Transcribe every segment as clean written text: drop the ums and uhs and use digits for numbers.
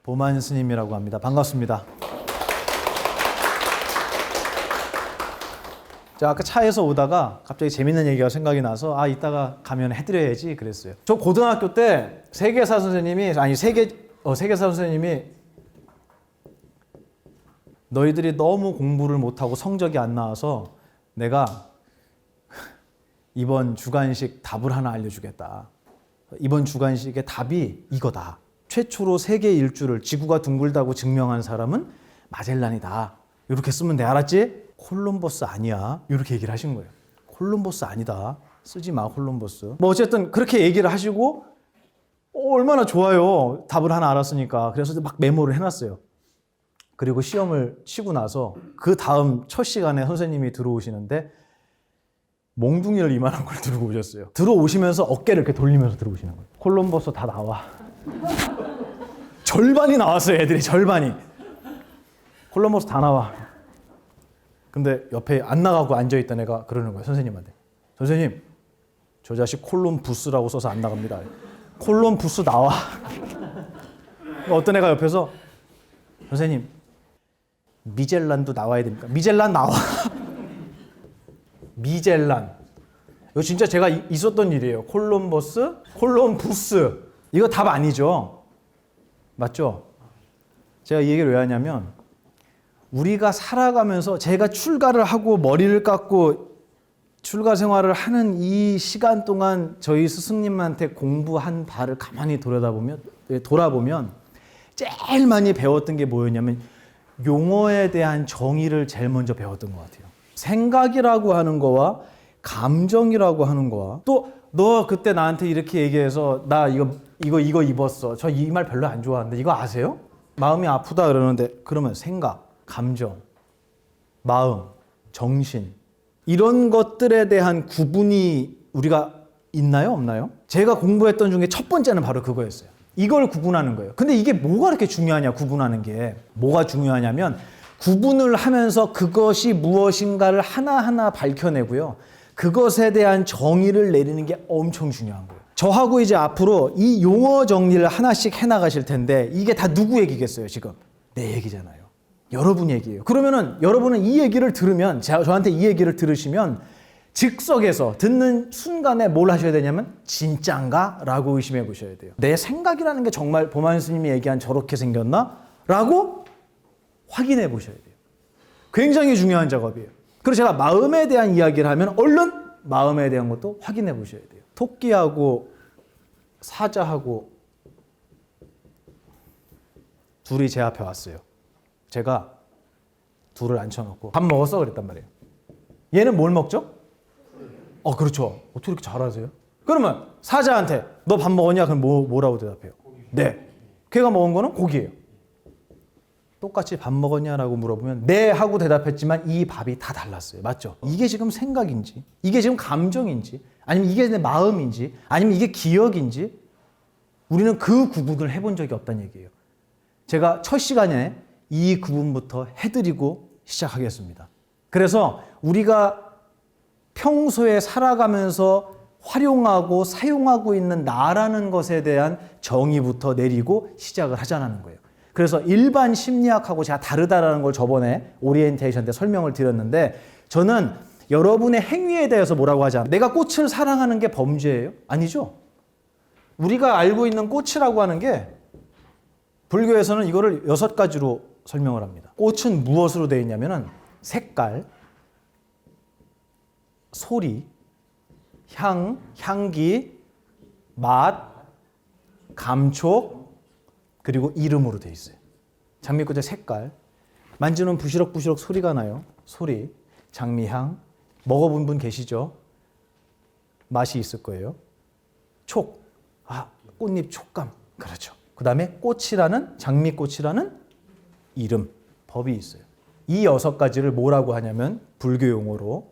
보만 스님이라고 합니다. 반갑습니다. 자, 아까 차에서 오다가 갑자기 재밌는 얘기가 생각이 나서 이따가 가면 해드려야지 그랬어요. 저 고등학교 때 세계사 선생님이 세계사 선생님이 너희들이 너무 공부를 못하고 성적이 안 나와서 내가 이번 주간식 답을 하나 알려주겠다. 이번 주간식의 답이 이거다. 최초로 세계 일주를 지구가 둥글다고 증명한 사람은 마젤란이다. 이렇게 쓰면 돼. 알았지? 콜럼버스 아니야. 이렇게 얘기를 하신 거예요. 콜럼버스 아니다. 쓰지 마, 콜럼버스. 뭐 어쨌든 그렇게 얘기를 하시고 얼마나 좋아요. 답을 하나 알았으니까. 그래서 막 메모를 해놨어요. 그리고 시험을 치고 나서 그 다음 첫 시간에 선생님이 들어오시는데 몽둥이를 이만한 걸 들고 오셨어요. 들어오시면서 어깨를 이렇게 돌리면서 들어오시는 거예요. 콜럼버스 다 나와. 절반이 나왔어요. 애들이 절반이. 콜럼버스 다 나와. 근데 옆에 안 나가고 앉아있던 애가 그러는 거예요. 선생님한테. 선생님, 저 자식 콜럼부스라고 써서 안 나갑니다. 콜럼부스 나와. 어떤 애가 옆에서 선생님, 미젤란도 나와야 됩니까? 미젤란 나와. 미젤란. 이거 진짜 제가 있었던 일이에요. 콜럼버스, 콜럼부스. 이거 답 아니죠? 맞죠? 제가 이 얘기를 왜 하냐면 우리가 살아가면서 제가 출가를 하고 머리를 깎고 출가 생활을 하는 이 시간 동안 저희 스승님한테 공부한 바를 가만히 돌아보면 제일 많이 배웠던 게 뭐였냐면 용어에 대한 정의를 제일 먼저 배웠던 것 같아요. 생각이라고 하는 거와 감정이라고 하는 거와 또 너 그때 나한테 이렇게 얘기해서 나 이거 입었어. 저 이 말 별로 안 좋아하는데 이거 아세요? 마음이 아프다 그러는데 그러면 생각, 감정, 마음, 정신 이런 것들에 대한 구분이 우리가 있나요? 없나요? 제가 공부했던 중에 첫 번째는 바로 그거였어요. 이걸 구분하는 거예요. 근데 이게 뭐가 그렇게 중요하냐, 구분하는 게. 뭐가 중요하냐면 구분을 하면서 그것이 무엇인가를 하나하나 밝혀내고요. 그것에 대한 정의를 내리는 게 엄청 중요한 거예요. 저하고 이제 앞으로 이 용어 정리를 하나씩 해나가실 텐데 이게 다 누구 얘기겠어요, 지금? 내 얘기잖아요. 여러분 얘기예요. 그러면은 여러분은 이 얘기를 들으면, 저한테 이 얘기를 들으시면 즉석에서 듣는 순간에 뭘 하셔야 되냐면 진짠가? 라고 의심해 보셔야 돼요. 내 생각이라는 게 정말 보만 스님이 얘기한 저렇게 생겼나? 라고 확인해 보셔야 돼요. 굉장히 중요한 작업이에요. 그래서 제가 마음에 대한 이야기를 하면 얼른 마음에 대한 것도 확인해 보셔야 돼요. 토끼하고 사자하고 둘이 제 앞에 왔어요. 제가 둘을 앉혀놓고 밥 먹었어? 그랬단 말이에요. 얘는 뭘 먹죠? 그렇죠. 어떻게 이렇게 잘하세요? 그러면 사자한테 너 밥 먹었냐? 그럼 뭐라고 대답해요? 네. 걔가 먹은 거는 고기예요. 똑같이 밥 먹었냐라고 물어보면 네 하고 대답했지만 이 밥이 다 달랐어요. 맞죠? 이게 지금 생각인지, 이게 지금 감정인지, 아니면 이게 내 마음인지, 아니면 이게 기억인지 우리는 그 구분을 해본 적이 없다는 얘기예요. 제가 첫 시간에 이 구분부터 해드리고 시작하겠습니다. 그래서 우리가 평소에 살아가면서 활용하고 사용하고 있는 나라는 것에 대한 정의부터 내리고 시작을 하자는 거예요. 그래서 일반 심리학하고 제가 다르다라는 걸 저번에 오리엔테이션 때 설명을 드렸는데 저는 여러분의 행위에 대해서 뭐라고 하지 않아요. 내가 꽃을 사랑하는 게 범죄예요? 아니죠. 우리가 알고 있는 꽃이라고 하는 게 불교에서는 이거를 6가지로 설명을 합니다. 꽃은 무엇으로 되어 있냐면은 색깔, 소리, 향기, 맛, 감촉, 그리고 이름으로 되어 있어요. 장미꽃의 색깔, 만지면 부시럭부시럭 소리가 나요. 소리, 장미향, 먹어본 분 계시죠? 맛이 있을 거예요. 촉, 꽃잎 촉감, 그렇죠. 그 다음에 꽃이라는, 장미꽃이라는 이름, 법이 있어요. 이 6가지를 뭐라고 하냐면 불교 용어로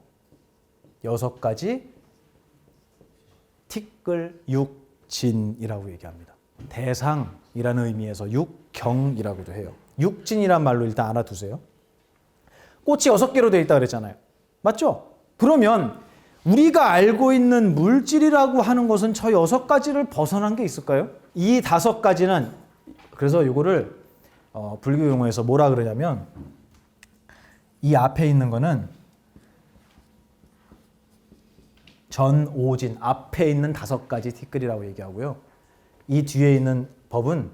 6가지 티끌 육진이라고 얘기합니다. 대상이라는 의미에서 육경이라고도 해요. 육진이란 말로 일단 알아두세요. 꽃이 6개로 되어 있다 그랬잖아요. 맞죠? 그러면 우리가 알고 있는 물질이라고 하는 것은 저 6가지를 벗어난 게 있을까요? 이 5가지는 그래서 이거를 불교 용어에서 뭐라 그러냐면 이 앞에 있는 거는 전오진, 앞에 있는 5가지 티끌이라고 얘기하고요. 이 뒤에 있는 법은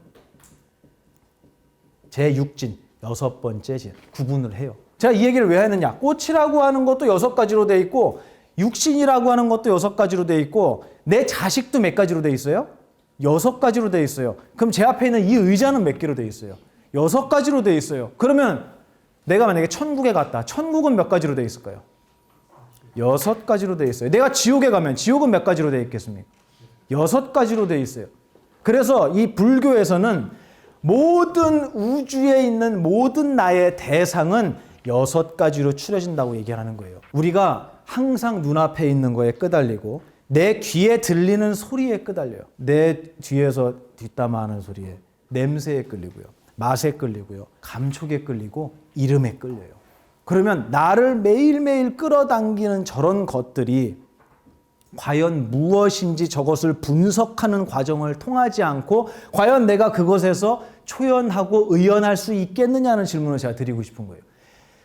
제6진, 6번째 진, 구분을 해요. 제가 이 얘기를 왜 했느냐? 꽃이라고 하는 것도 6가지로 돼 있고 육신이라고 하는 것도 6가지로 돼 있고 내 자식도 몇 가지로 돼 있어요? 6가지로 돼 있어요. 그럼 제 앞에 있는 이 의자는 몇 개로 돼 있어요? 6가지로 돼 있어요. 그러면 내가 만약에 천국에 갔다. 천국은 몇 가지로 돼 있을까요? 6가지로 돼 있어요. 내가 지옥에 가면 지옥은 몇 가지로 돼 있겠습니까? 6가지로 돼 있어요. 그래서 이 불교에서는 모든 우주에 있는 모든 나의 대상은 6가지로 추려진다고 얘기하는 거예요. 우리가 항상 눈앞에 있는 거에 끄달리고 내 귀에 들리는 소리에 끄달려요. 내 뒤에서 뒷담화하는 소리에, 냄새에 끌리고요. 맛에 끌리고요. 감촉에 끌리고 이름에 끌려요. 그러면 나를 매일매일 끌어당기는 저런 것들이 과연 무엇인지 저것을 분석하는 과정을 통하지 않고 과연 내가 그것에서 초연하고 의연할 수 있겠느냐는 질문을 제가 드리고 싶은 거예요.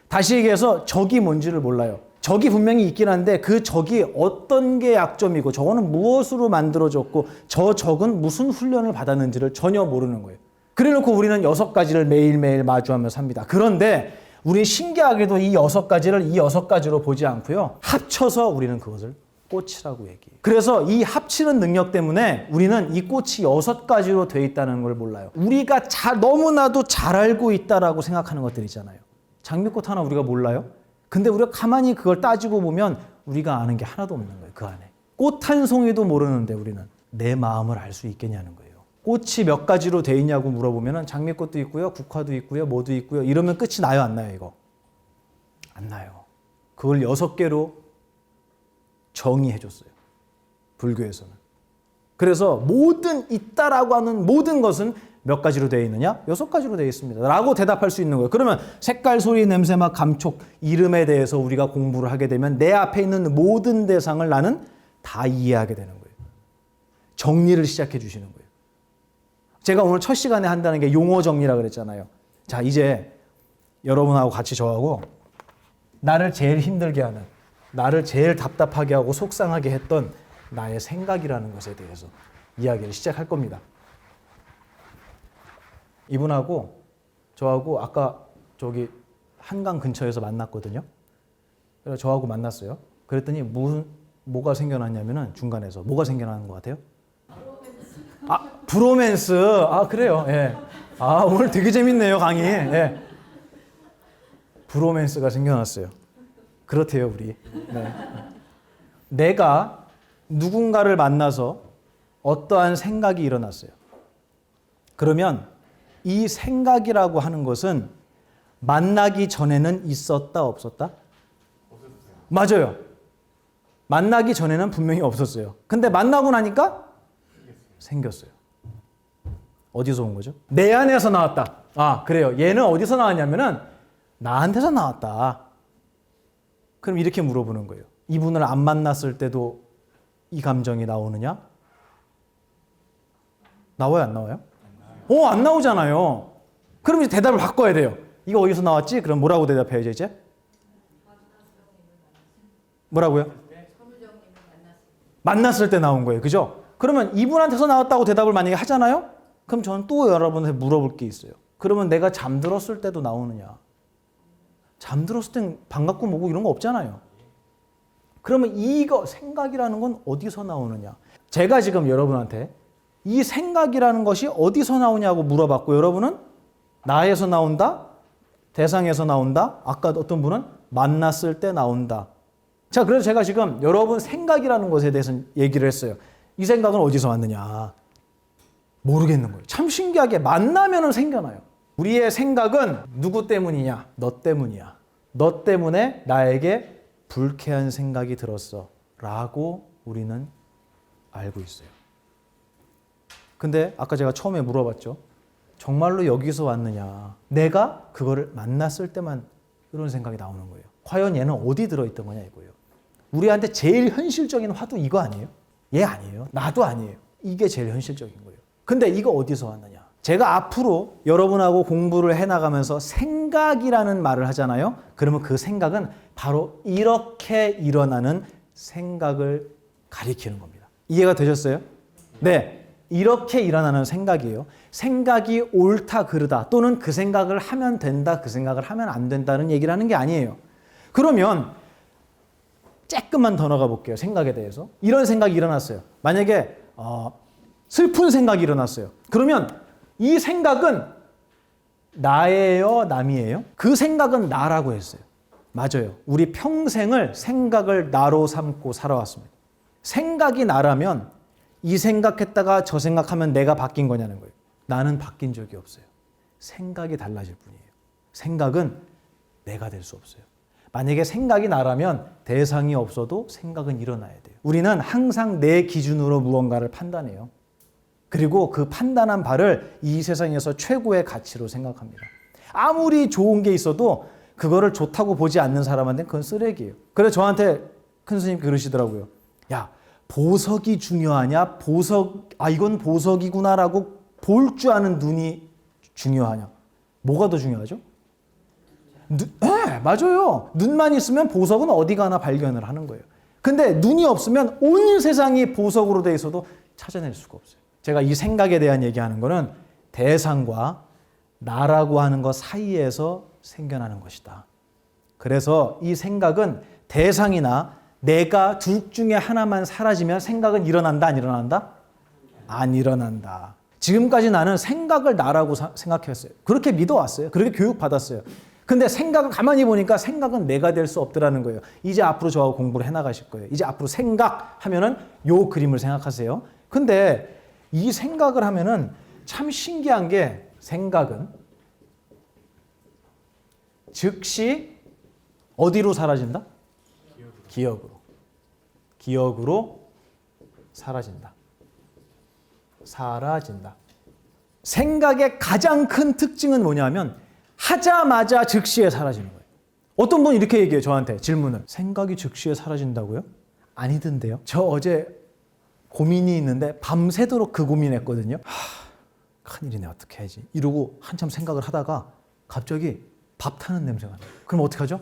다시 얘기해서 적이 뭔지를 몰라요. 적이 분명히 있긴 한데 그 적이 어떤 게 약점이고 저거는 무엇으로 만들어졌고 저 적은 무슨 훈련을 받았는지를 전혀 모르는 거예요. 그래놓고 우리는 6가지를 매일매일 마주하며 삽니다. 그런데 우리 신기하게도 이 6가지를 이 6가지로 보지 않고요. 합쳐서 우리는 그것을 꽃이라고 얘기해요. 그래서 이 합치는 능력 때문에 우리는 이 꽃이 6가지로 되어 있다는 걸 몰라요. 우리가 너무나도 잘 알고 있다라고 생각하는 것들 있잖아요. 장미꽃 하나 우리가 몰라요? 근데 우리가 가만히 그걸 따지고 보면 우리가 아는 게 하나도 없는 거예요. 그 안에. 꽃 한 송이도 모르는데 우리는 내 마음을 알 수 있겠냐는 거예요. 꽃이 몇 가지로 돼 있냐고 물어보면 장미꽃도 있고요. 국화도 있고요. 뭐도 있고요. 이러면 끝이 나요? 안 나요? 이거? 안 나요. 그걸 6개로 정의해 줬어요. 불교에서는. 그래서 모든 있다라고 하는 모든 것은 몇 가지로 되어 있느냐? 6가지로 되어 있습니다. 라고 대답할 수 있는 거예요. 그러면 색깔, 소리, 냄새, 맛, 감촉, 이름에 대해서 우리가 공부를 하게 되면 내 앞에 있는 모든 대상을 나는 다 이해하게 되는 거예요. 정리를 시작해 주시는 거예요. 제가 오늘 첫 시간에 한다는 게 용어 정리라 그랬잖아요. 자, 이제 여러분하고 같이 저하고 나를 제일 힘들게 하는, 나를 제일 답답하게 하고 속상하게 했던 나의 생각이라는 것에 대해서 이야기를 시작할 겁니다. 이분하고 저하고 아까 저기 한강 근처에서 만났거든요. 그래서 저하고 만났어요. 그랬더니 뭐가 생겨났냐면은 중간에서 뭐가 생겨나는 것 같아요? 브로맨스. 그래요. 예. 오늘 되게 재밌네요, 강의. 예. 브로맨스가 생겨났어요. 그렇대요, 우리. 네. 내가 누군가를 만나서 어떠한 생각이 일어났어요. 그러면 이 생각이라고 하는 것은 만나기 전에는 있었다, 없었다? 맞아요. 만나기 전에는 분명히 없었어요. 근데 만나고 나니까 생겼어요. 어디서 온 거죠? 내 안에서 나왔다. 그래요. 얘는 어디서 나왔냐면은 나한테서 나왔다. 그럼 이렇게 물어보는 거예요. 이분을 안 만났을 때도 이 감정이 나오느냐? 나와요, 안 나와요? 안 나오잖아요. 그럼 이제 대답을 바꿔야 돼요. 이거 어디서 나왔지? 그럼 뭐라고 대답해야죠, 이제? 뭐라고요? 만났을 때 나온 거예요. 그죠? 그러면 이분한테서 나왔다고 대답을 만약에 하잖아요? 그럼 저는 또 여러분한테 물어볼 게 있어요. 그러면 내가 잠들었을 때도 나오느냐? 잠들었을 땐 반갑고 뭐고 이런 거 없잖아요. 그러면 이거 생각이라는 건 어디서 나오느냐? 제가 지금 여러분한테 이 생각이라는 것이 어디서 나오냐고 물어봤고 여러분은 나에서 나온다? 대상에서 나온다? 아까 어떤 분은 만났을 때 나온다. 자, 그래서 제가 지금 여러분 생각이라는 것에 대해서 얘기를 했어요. 이 생각은 어디서 왔느냐? 모르겠는 거예요. 참 신기하게 만나면은 생겨나요. 우리의 생각은 누구 때문이냐? 너 때문이야. 너 때문에 나에게 불쾌한 생각이 들었어. 라고 우리는 알고 있어요. 근데 아까 제가 처음에 물어봤죠. 정말로 여기서 왔느냐? 내가 그거를 만났을 때만 이런 생각이 나오는 거예요. 과연 얘는 어디 들어있던 거냐 이거예요. 우리한테 제일 현실적인 화두 이거 아니에요? 얘 아니에요. 나도 아니에요. 이게 제일 현실적인 거예요. 근데 이거 어디서 왔느냐? 제가 앞으로 여러분하고 공부를 해나가면서 생각이라는 말을 하잖아요. 그러면 그 생각은 바로 이렇게 일어나는 생각을 가리키는 겁니다. 이해가 되셨어요? 네. 이렇게 일어나는 생각이에요. 생각이 옳다 그르다 또는 그 생각을 하면 된다 그 생각을 하면 안 된다는 얘기를 하는 게 아니에요. 그러면 조금만 더 나가 볼게요. 생각에 대해서. 이런 생각이 일어났어요. 만약에 슬픈 생각이 일어났어요. 그러면 이 생각은 나예요? 남이에요? 그 생각은 나라고 했어요. 맞아요. 우리 평생을 생각을 나로 삼고 살아왔습니다. 생각이 나라면 이 생각했다가 저 생각하면 내가 바뀐 거냐는 거예요. 나는 바뀐 적이 없어요. 생각이 달라질 뿐이에요. 생각은 내가 될 수 없어요. 만약에 생각이 나라면 대상이 없어도 생각은 일어나야 돼요. 우리는 항상 내 기준으로 무언가를 판단해요. 그리고 그 판단한 바를 이 세상에서 최고의 가치로 생각합니다. 아무리 좋은 게 있어도 그거를 좋다고 보지 않는 사람한테는 그건 쓰레기예요. 그래서 저한테 큰 스님 그러시더라고요. 야, 보석이 중요하냐? 이건 보석이구나라고 볼 줄 아는 눈이 중요하냐? 뭐가 더 중요하죠? 네, 맞아요. 눈만 있으면 보석은 어디 가나 발견을 하는 거예요. 근데 눈이 없으면 온 세상이 보석으로 돼 있어도 찾아낼 수가 없어요. 제가 이 생각에 대한 얘기하는 거는 대상과 나라고 하는 것 사이에서 생겨나는 것이다. 그래서 이 생각은 대상이나 내가 둘 중에 하나만 사라지면 생각은 일어난다, 안 일어난다? 안 일어난다. 지금까지 나는 생각을 나라고 생각했어요. 그렇게 믿어왔어요. 그렇게 교육받았어요. 근데 생각을 가만히 보니까 생각은 내가 될 수 없더라는 거예요. 이제 앞으로 저하고 공부를 해나가실 거예요. 이제 앞으로 생각하면은 요 그림을 생각하세요. 근데 이 생각을 하면은 참 신기한 게 생각은 즉시 어디로 사라진다? 기억으로. 기억으로 사라진다. 사라진다. 생각의 가장 큰 특징은 뭐냐면 하자마자 즉시에 사라지는 거예요. 어떤 분이 이렇게 얘기해요. 저한테 질문을. 생각이 즉시에 사라진다고요? 아니던데요. 저 어제 고민이 있는데 밤새도록 그 고민했거든요. 큰일이네. 어떻게 해야지. 이러고 한참 생각을 하다가 갑자기 밥 타는 냄새가 나요. 그럼 어떻게 하죠?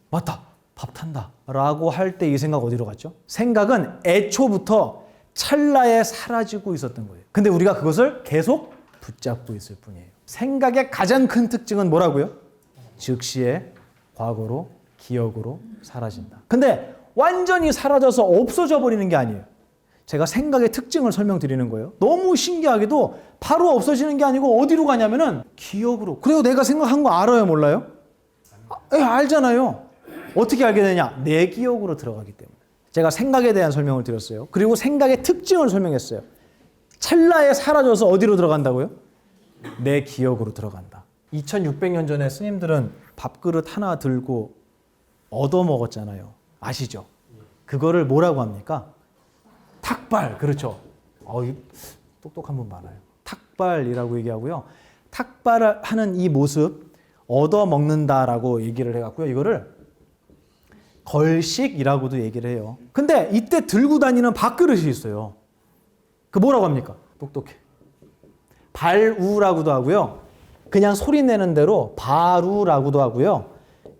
맞다. 밥 탄다. 라고 할 때 이 생각 어디로 갔죠? 생각은 애초부터 찰나에 사라지고 있었던 거예요. 근데 우리가 그것을 계속 붙잡고 있을 뿐이에요. 생각의 가장 큰 특징은 뭐라고요? 즉시에 과거로, 기억으로 사라진다. 근데 완전히 사라져서 없어져 버리는 게 아니에요. 제가 생각의 특징을 설명드리는 거예요. 너무 신기하게도 바로 없어지는 게 아니고 어디로 가냐면은 기억으로. 그래요. 내가 생각한 거 알아요, 몰라요? 알잖아요. 어떻게 알게 되냐? 내 기억으로 들어가기 때문에. 제가 생각에 대한 설명을 드렸어요. 그리고 생각의 특징을 설명했어요. 찰나에 사라져서 어디로 들어간다고요? 내 기억으로 들어간다. 2600년 전에 스님들은 밥그릇 하나 들고 얻어먹었잖아요. 아시죠? 그거를 뭐라고 합니까? 탁발. 그렇죠. 똑똑한 분 많아요. 탁발이라고 얘기하고요. 탁발을 하는 이 모습 얻어먹는다라고 얘기를 해갖고요. 이거를 걸식이라고도 얘기를 해요. 근데 이때 들고 다니는 밥그릇이 있어요. 그 뭐라고 합니까? 똑똑해. 발우라고도 하고요. 그냥 소리 내는 대로 바루라고도 하고요.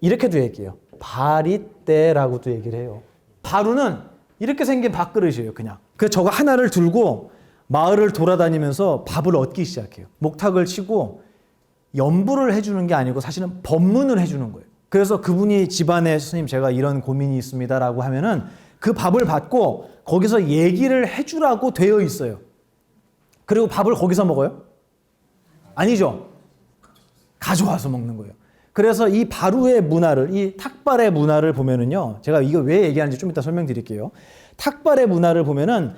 이렇게도 얘기해요. 바리떼라고도 얘기를 해요. 바루는 이렇게 생긴 밥그릇이에요. 그냥. 그래서 저거 하나를 들고 마을을 돌아다니면서 밥을 얻기 시작해요. 목탁을 치고 연부를 해주는 게 아니고 사실은 법문을 해주는 거예요. 그래서 그분이 집안에 스님 제가 이런 고민이 있습니다라고 하면은 그 밥을 받고 거기서 얘기를 해주라고 되어 있어요. 그리고 밥을 거기서 먹어요? 아니죠. 가져와서 먹는 거예요. 그래서 이 바루의 문화를, 이 탁발의 문화를 보면은요, 제가 이거 왜 얘기하는지 좀 이따 설명드릴게요. 탁발의 문화를 보면은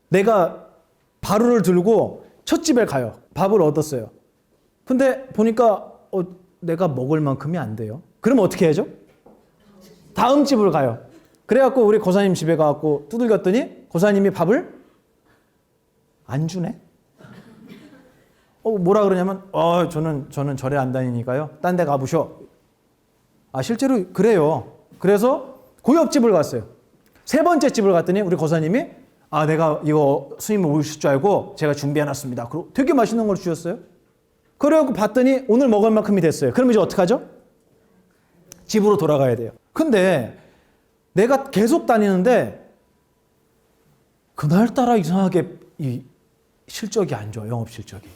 내가 바루를 들고 첫 집에 가요. 밥을 얻었어요. 근데 보니까 내가 먹을 만큼이 안 돼요. 그럼 어떻게 해야죠? 다음 집을 가요. 그래갖고 우리 고사님 집에 가갖고 두들겼더니 고사님이 밥을 안 주네. 뭐라 그러냐면 저는 절에 안 다니니까요. 딴 데 가보셔. 실제로 그래요. 그래서 그 옆집을 갔어요. 세 번째 집을 갔더니 우리 고사님이 아, 내가 이거 스님 오실 줄 알고 제가 준비해놨습니다. 그리고 되게 맛있는 걸 주셨어요. 그래갖고 봤더니 오늘 먹을 만큼이 됐어요. 그럼 이제 어떡하죠? 집으로 돌아가야 돼요. 근데 내가 계속 다니는데 그날따라 이상하게 이 실적이 안 좋아, 영업 실적이.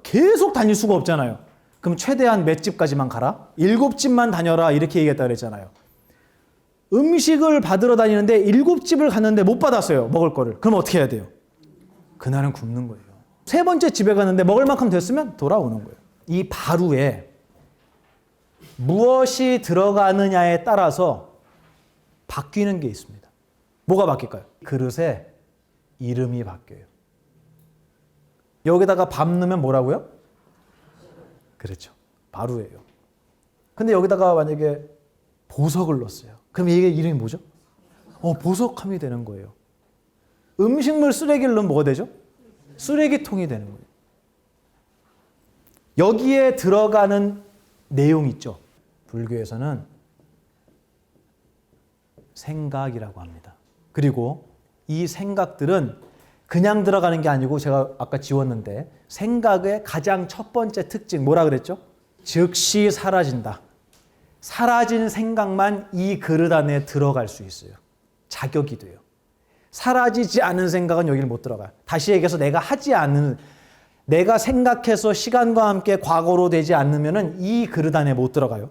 계속 다닐 수가 없잖아요. 그럼 최대한 몇 집까지만 가라? 7집만 다녀라 이렇게 얘기했다 그랬잖아요. 음식을 받으러 다니는데 7집을 갔는데 못 받았어요. 먹을 거를. 그럼 어떻게 해야 돼요? 그날은 굶는 거예요. 3번째 집에 갔는데 먹을 만큼 됐으면 돌아오는 거예요. 이 바루에 무엇이 들어가느냐에 따라서 바뀌는 게 있습니다. 뭐가 바뀔까요? 그릇에 이름이 바뀌어요. 여기다가 밥 넣으면 뭐라고요? 그렇죠. 바루예요. 근데 여기다가 만약에 보석을 넣었어요. 그럼 이게 이름이 뭐죠? 보석함이 되는 거예요. 음식물 쓰레기를 넣으면 뭐가 되죠? 쓰레기통이 되는 거예요. 여기에 들어가는 내용 있죠. 불교에서는 생각이라고 합니다. 그리고 이 생각들은 그냥 들어가는 게 아니고 제가 아까 지웠는데 생각의 가장 첫 번째 특징 뭐라 그랬죠? 즉시 사라진다. 사라진 생각만 이 그릇 안에 들어갈 수 있어요. 자격이 돼요. 사라지지 않은 생각은 여기를 못 들어가요. 다시 얘기해서 내가 생각해서 시간과 함께 과거로 되지 않으면 이 그릇 안에 못 들어가요.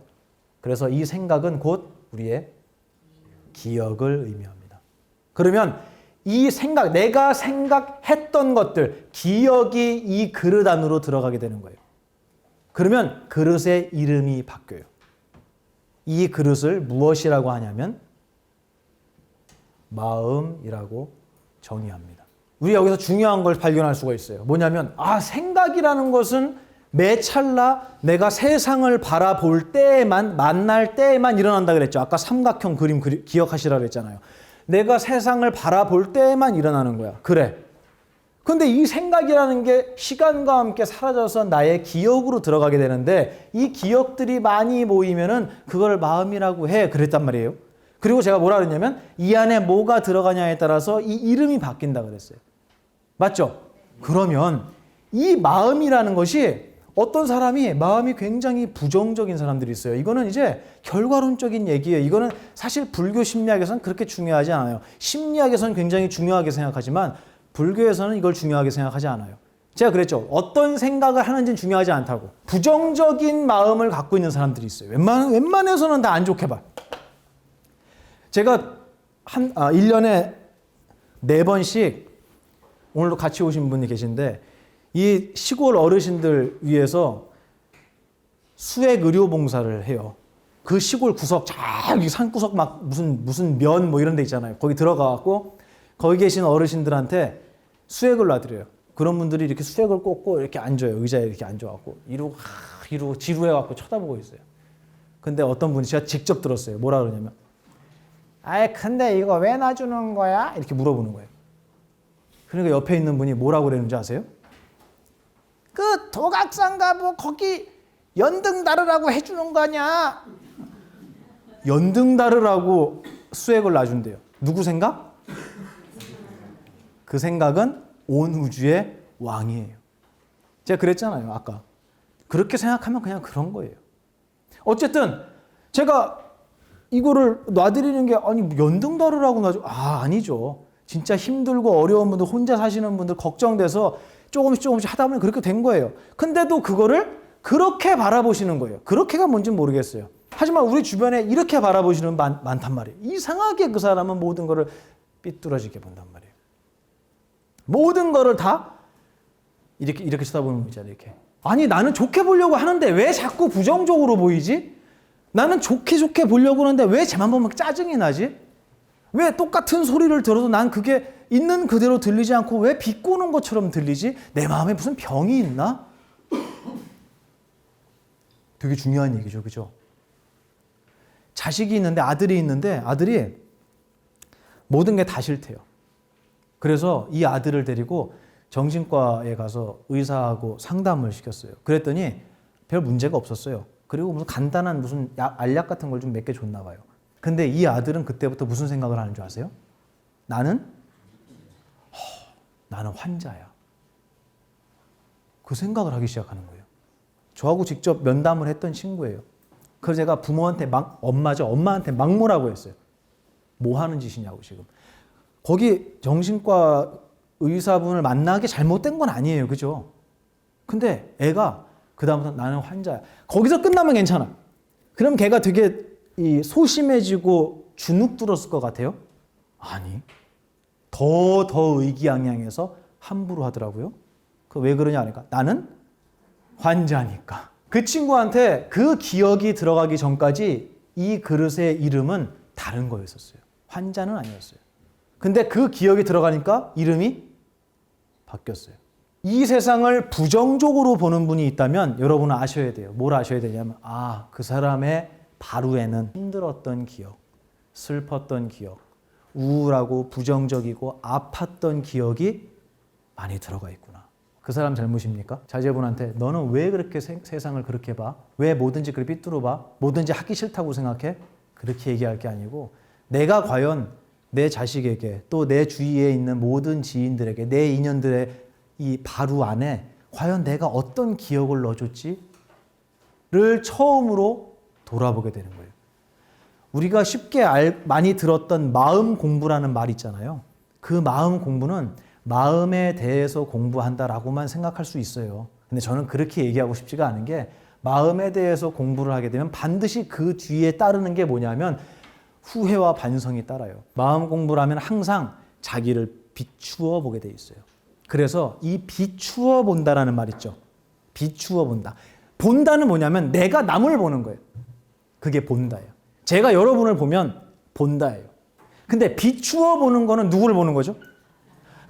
그래서 이 생각은 곧 우리의 기억을 의미합니다. 그러면 이 생각, 내가 생각했던 것들, 기억이 이 그릇 안으로 들어가게 되는 거예요. 그러면 그릇의 이름이 바뀌어요. 이 그릇을 무엇이라고 하냐면 마음이라고 정의합니다. 우리 여기서 중요한 걸 발견할 수가 있어요. 뭐냐면 생각이라는 것은 매 찰나 내가 세상을 바라볼 때에만, 만날 때에만 일어난다 그랬죠. 아까 삼각형 그림 기억하시라 그랬잖아요. 내가 세상을 바라볼 때에만 일어나는 거야. 그래. 근데 이 생각이라는 게 시간과 함께 사라져서 나의 기억으로 들어가게 되는데 이 기억들이 많이 모이면은 그걸 마음이라고 해. 그랬단 말이에요. 그리고 제가 뭐라 그랬냐면 이 안에 뭐가 들어가냐에 따라서 이 이름이 바뀐다 그랬어요. 맞죠? 그러면 이 마음이라는 것이 어떤 사람이 마음이 굉장히 부정적인 사람들이 있어요. 이거는 이제 결과론적인 얘기예요. 이거는 사실 불교 심리학에서는 그렇게 중요하지 않아요. 심리학에서는 굉장히 중요하게 생각하지만 불교에서는 이걸 중요하게 생각하지 않아요. 제가 그랬죠. 어떤 생각을 하는지는 중요하지 않다고. 부정적인 마음을 갖고 있는 사람들이 있어요. 웬만해서는 다 안 좋게 봐. 제가 1년에 4번씩 오늘도 같이 오신 분이 계신데 이 시골 어르신들 위해서 수액 의료 봉사를 해요. 그 시골 구석 저기 산구석 막 무슨 면 뭐 이런 데 있잖아요. 거기 들어가갖고 거기 계신 어르신들한테 수액을 놔드려요. 그런 분들이 이렇게 수액을 꽂고 이렇게 앉아요. 의자에 이렇게 앉아갖고 이러고 지루해갖고 쳐다보고 있어요. 근데 어떤 분이 제가 직접 들었어요. 뭐라 그러냐면 근데 이거 왜 놔주는 거야? 이렇게 물어보는 거예요. 그러니까 옆에 있는 분이 뭐라고 그러는지 아세요? 그 도각상가 뭐 거기 연등 다르라고 해주는 거냐? 연등 다르라고 수액을 놔준대요. 누구 생각? 그 생각은 온 우주의 왕이에요. 제가 그랬잖아요, 아까. 그렇게 생각하면 그냥 그런 거예요. 어쨌든 제가 이거를 놔드리는 게 연등 다르라고 놔줘. 아니죠. 진짜 힘들고 어려운 분들, 혼자 사시는 분들 걱정돼서 조금씩 하다 보면 그렇게 된 거예요. 근데도 그거를 그렇게 바라보시는 거예요. 그렇게가 뭔지 모르겠어요. 하지만 우리 주변에 이렇게 바라보시는 분 많단 말이에요. 이상하게 그 사람은 모든 거를 삐뚤어지게 본단 말이에요. 모든 거를 다 이렇게 쳐다보는 거잖아요. 이렇게. 아니 나는 좋게 보려고 하는데 왜 자꾸 부정적으로 보이지? 나는 좋게 보려고 하는데 왜 쟤만 보면 짜증이 나지? 왜 똑같은 소리를 들어도 난 그게 있는 그대로 들리지 않고 왜 비꼬는 것처럼 들리지? 내 마음에 무슨 병이 있나? 되게 중요한 얘기죠. 그죠? 자식이 있는데 아들이 있는데 아들이 모든 게 다 싫대요. 그래서 이 아들을 데리고 정신과에 가서 의사하고 상담을 시켰어요. 그랬더니 별 문제가 없었어요. 그리고 무슨 간단한 무슨 알약 같은 걸 좀 몇 개 줬나 봐요. 근데 이 아들은 그때부터 무슨 생각을 하는 줄 아세요? 나는 환자야. 그 생각을 하기 시작하는 거예요. 저하고 직접 면담을 했던 친구예요. 그래서 제가 부모한테 엄마한테 막무라고 했어요. 뭐 하는 짓이냐고 지금. 거기 정신과 의사분을 만나기 잘못된 건 아니에요. 그죠? 근데 애가 그다음부터 나는 환자야. 거기서 끝나면 괜찮아. 그럼 걔가 되게 소심해지고 주눅 들었을 것 같아요? 아니. 더 의기양양해서 함부로 하더라고요. 그 왜 그러냐 하니까 나는 환자니까. 그 친구한테 그 기억이 들어가기 전까지 이 그릇의 이름은 다른 거였었어요. 환자는 아니었어요. 근데 그 기억이 들어가니까 이름이 바뀌었어요. 이 세상을 부정적으로 보는 분이 있다면 여러분은 아셔야 돼요. 뭘 아셔야 되냐면 그 사람의 바루에는 힘들었던 기억, 슬펐던 기억, 우울하고 부정적이고 아팠던 기억이 많이 들어가 있구나. 그 사람 잘못입니까? 자제분한테 너는 왜 그렇게 세상을 그렇게 봐? 왜 뭐든지 그렇게 삐뚤어 봐? 뭐든지 하기 싫다고 생각해? 그렇게 얘기할 게 아니고 내가 과연 내 자식에게 또 내 주위에 있는 모든 지인들에게 내 인연들의 이 바루 안에 과연 내가 어떤 기억을 넣어줬지를 처음으로 돌아보게 되는 거예요. 우리가 쉽게 많이 들었던 마음 공부라는 말 있잖아요. 그 마음 공부는 마음에 대해서 공부한다라고만 생각할 수 있어요. 근데 저는 그렇게 얘기하고 싶지가 않은 게 마음에 대해서 공부를 하게 되면 반드시 그 뒤에 따르는 게 뭐냐면 후회와 반성이 따라요. 마음 공부를 하면 항상 자기를 비추어 보게 돼 있어요. 그래서 이 비추어 본다라는 말 있죠. 비추어 본다. 본다는 뭐냐면 내가 남을 보는 거예요. 그게 본다예요. 제가 여러분을 보면 본다예요. 근데 비추어 보는 거는 누구를 보는 거죠?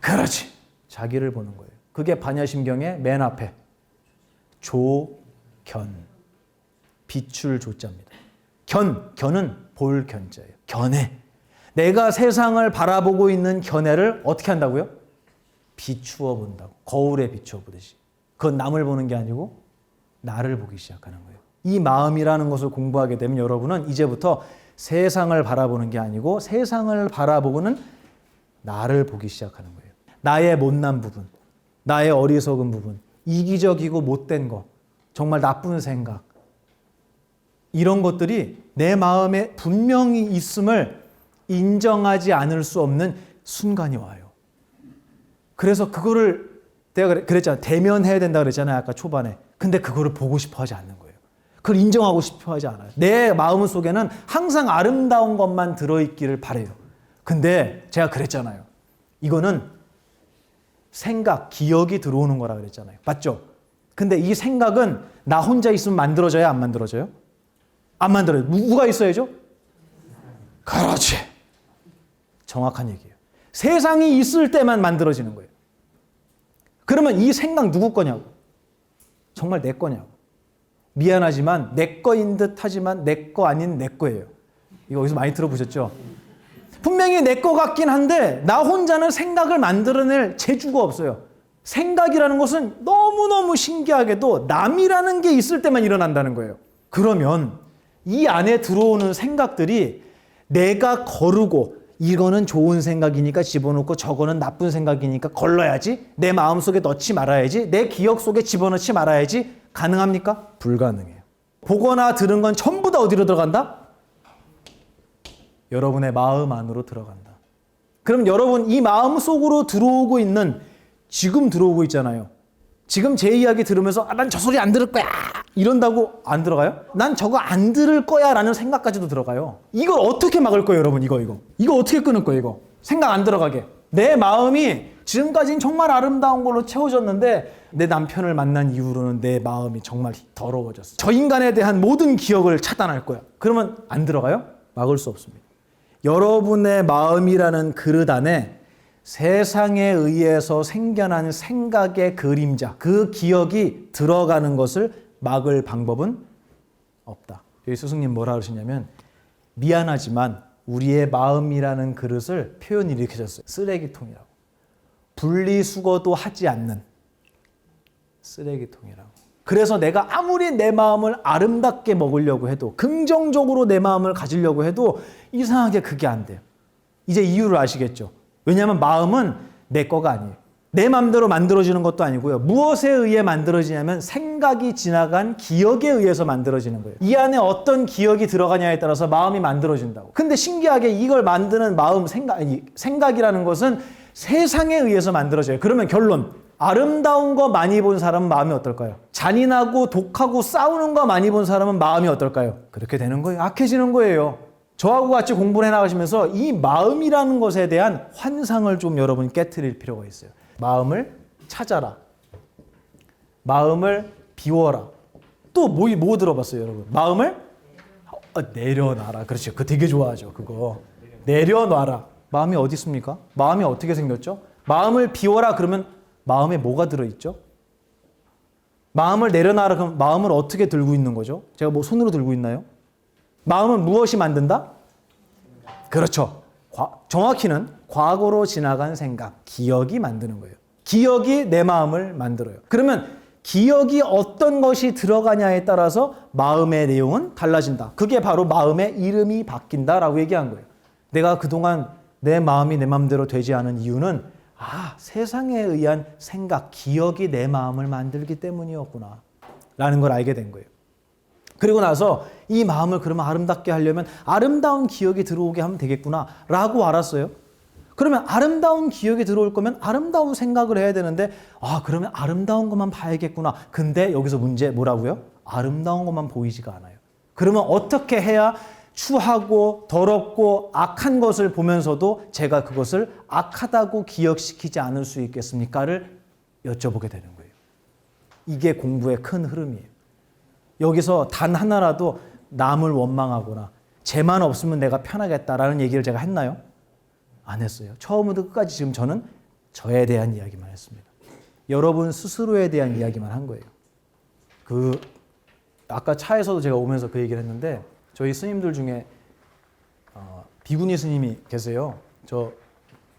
그렇지. 자기를 보는 거예요. 그게 반야심경의 맨 앞에 조견. 비출 조자입니다. 견은 볼 견자예요. 견해. 내가 세상을 바라보고 있는 견해를 어떻게 한다고요? 비추어 본다고. 거울에 비추어 보듯이. 그건 남을 보는 게 아니고 나를 보기 시작하는 거예요. 이 마음이라는 것을 공부하게 되면 여러분은 이제부터 세상을 바라보는 게 아니고 세상을 바라보고는 나를 보기 시작하는 거예요. 나의 못난 부분, 나의 어리석은 부분, 이기적이고 못된 거, 정말 나쁜 생각, 이런 것들이 내 마음에 분명히 있음을 인정하지 않을 수 없는 순간이 와요. 그래서 그거를 내가 그랬잖아요. 대면해야 된다 그랬잖아요. 아까 초반에. 근데 그거를 보고 싶어 하지 않는 거예요. 그걸 인정하고 싶어 하지 않아요. 내 마음 속에는 항상 아름다운 것만 들어있기를 바라요. 근데 제가 그랬잖아요. 이거는 생각, 기억이 들어오는 거라 그랬잖아요. 맞죠? 근데 이 생각은 나 혼자 있으면 만들어져요? 안 만들어져요? 안 만들어요. 누가 있어야죠? 그렇지. 정확한 얘기예요. 세상이 있을 때만 만들어지는 거예요. 그러면 이 생각 누구 거냐고. 정말 내 거냐고. 미안하지만 내 거인 듯 하지만 내 거 아닌 내 거예요. 이거 어디서 많이 들어보셨죠? 분명히 내 거 같긴 한데 나 혼자는 생각을 만들어낼 재주가 없어요. 생각이라는 것은 너무너무 신기하게도 남이라는 게 있을 때만 일어난다는 거예요. 그러면 이 안에 들어오는 생각들이 내가 거르고 이거는 좋은 생각이니까 집어넣고 저거는 나쁜 생각이니까 걸러야지, 내 마음속에 넣지 말아야지, 내 기억 속에 집어넣지 말아야지, 가능합니까? 불가능해요. 보거나 들은 건 전부 다 어디로 들어간다? 여러분의 마음 안으로 들어간다. 그럼 여러분 이 마음 속으로 들어오고 있는, 지금 들어오고 있잖아요. 지금 제 이야기 들으면서 난 저 소리 안 들을 거야 이런다고 안 들어가요? 난 저거 안 들을 거야 라는 생각까지도 들어가요. 이걸 어떻게 막을 거예요 여러분? 이거 어떻게 끊을 거예요? 이거 생각 안 들어가게. 내 마음이 지금까지는 정말 아름다운 걸로 채워졌는데 내 남편을 만난 이후로는 내 마음이 정말 더러워졌어. 저 인간에 대한 모든 기억을 차단할 거야. 그러면 안 들어가요? 막을 수 없습니다. 여러분의 마음이라는 그릇 안에 세상에 의해서 생겨난 생각의 그림자, 그 기억이 들어가는 것을 막을 방법은 없다. 여기 스승님 뭐라 그러시냐면 미안하지만 우리의 마음이라는 그릇을 표현이 이렇게 하셨어요. 쓰레기통이라고. 분리수거도 하지 않는 쓰레기통이라고. 그래서 내가 아무리 내 마음을 아름답게 먹으려고 해도, 긍정적으로 내 마음을 가지려고 해도 이상하게 그게 안 돼요. 이제 이유를 아시겠죠? 왜냐하면 마음은 내 거가 아니에요. 내 마음대로 만들어지는 것도 아니고요. 무엇에 의해 만들어지냐면 생각이 지나간 기억에 의해서 만들어지는 거예요. 이 안에 어떤 기억이 들어가냐에 따라서 마음이 만들어진다고. 근데 신기하게 이걸 만드는 마음, 생각이라는 것은 세상에 의해서 만들어져요. 그러면 결론. 아름다운 거 많이 본 사람은 마음이 어떨까요? 잔인하고 독하고 싸우는 거 많이 본 사람은 마음이 어떨까요? 그렇게 되는 거예요. 악해지는 거예요. 저하고 같이 공부를 해나가시면서 이 마음이라는 것에 대한 환상을 좀 여러분이 깨트릴 필요가 있어요. 마음을 찾아라. 마음을 비워라. 또 뭐 들어봤어요, 여러분? 마음을 내려놔라. 그렇죠. 그거 되게 좋아하죠. 그거. 내려놔라. 마음이 어디 있습니까? 마음이 어떻게 생겼죠? 마음을 비워라 그러면 마음에 뭐가 들어있죠? 마음을 내려놔라 그러면 마음을 어떻게 들고 있는 거죠? 제가 뭐 손으로 들고 있나요? 마음은 무엇이 만든다? 그렇죠. 정확히는 과거로 지나간 생각, 기억이 만드는 거예요. 기억이 내 마음을 만들어요. 그러면 기억이 어떤 것이 들어가냐에 따라서 마음의 내용은 달라진다. 그게 바로 마음의 이름이 바뀐다라고 얘기한 거예요. 내가 그동안 내 마음이 내 마음대로 되지 않은 이유는 세상에 의한 생각, 기억이 내 마음을 만들기 때문이었구나 라는 걸 알게 된 거예요. 그리고 나서 이 마음을 그러면 아름답게 하려면 아름다운 기억이 들어오게 하면 되겠구나 라고 알았어요. 그러면 아름다운 기억이 들어올 거면 아름다운 생각을 해야 되는데 그러면 아름다운 것만 봐야겠구나. 근데 여기서 문제 뭐라고요? 아름다운 것만 보이지가 않아요. 그러면 어떻게 해야 추하고 더럽고 악한 것을 보면서도 제가 그것을 악하다고 기억시키지 않을 수 있겠습니까?를 여쭤보게 되는 거예요. 이게 공부의 큰 흐름이에요. 여기서 단 하나라도 남을 원망하거나 쟤만 없으면 내가 편하겠다라는 얘기를 제가 했나요? 안 했어요. 처음부터 끝까지 지금 저는 저에 대한 이야기만 했습니다. 여러분 스스로에 대한 이야기만 한 거예요. 아까 차에서도 제가 오면서 그 얘기를 했는데 저희 스님들 중에 비구니 스님이 계세요. 저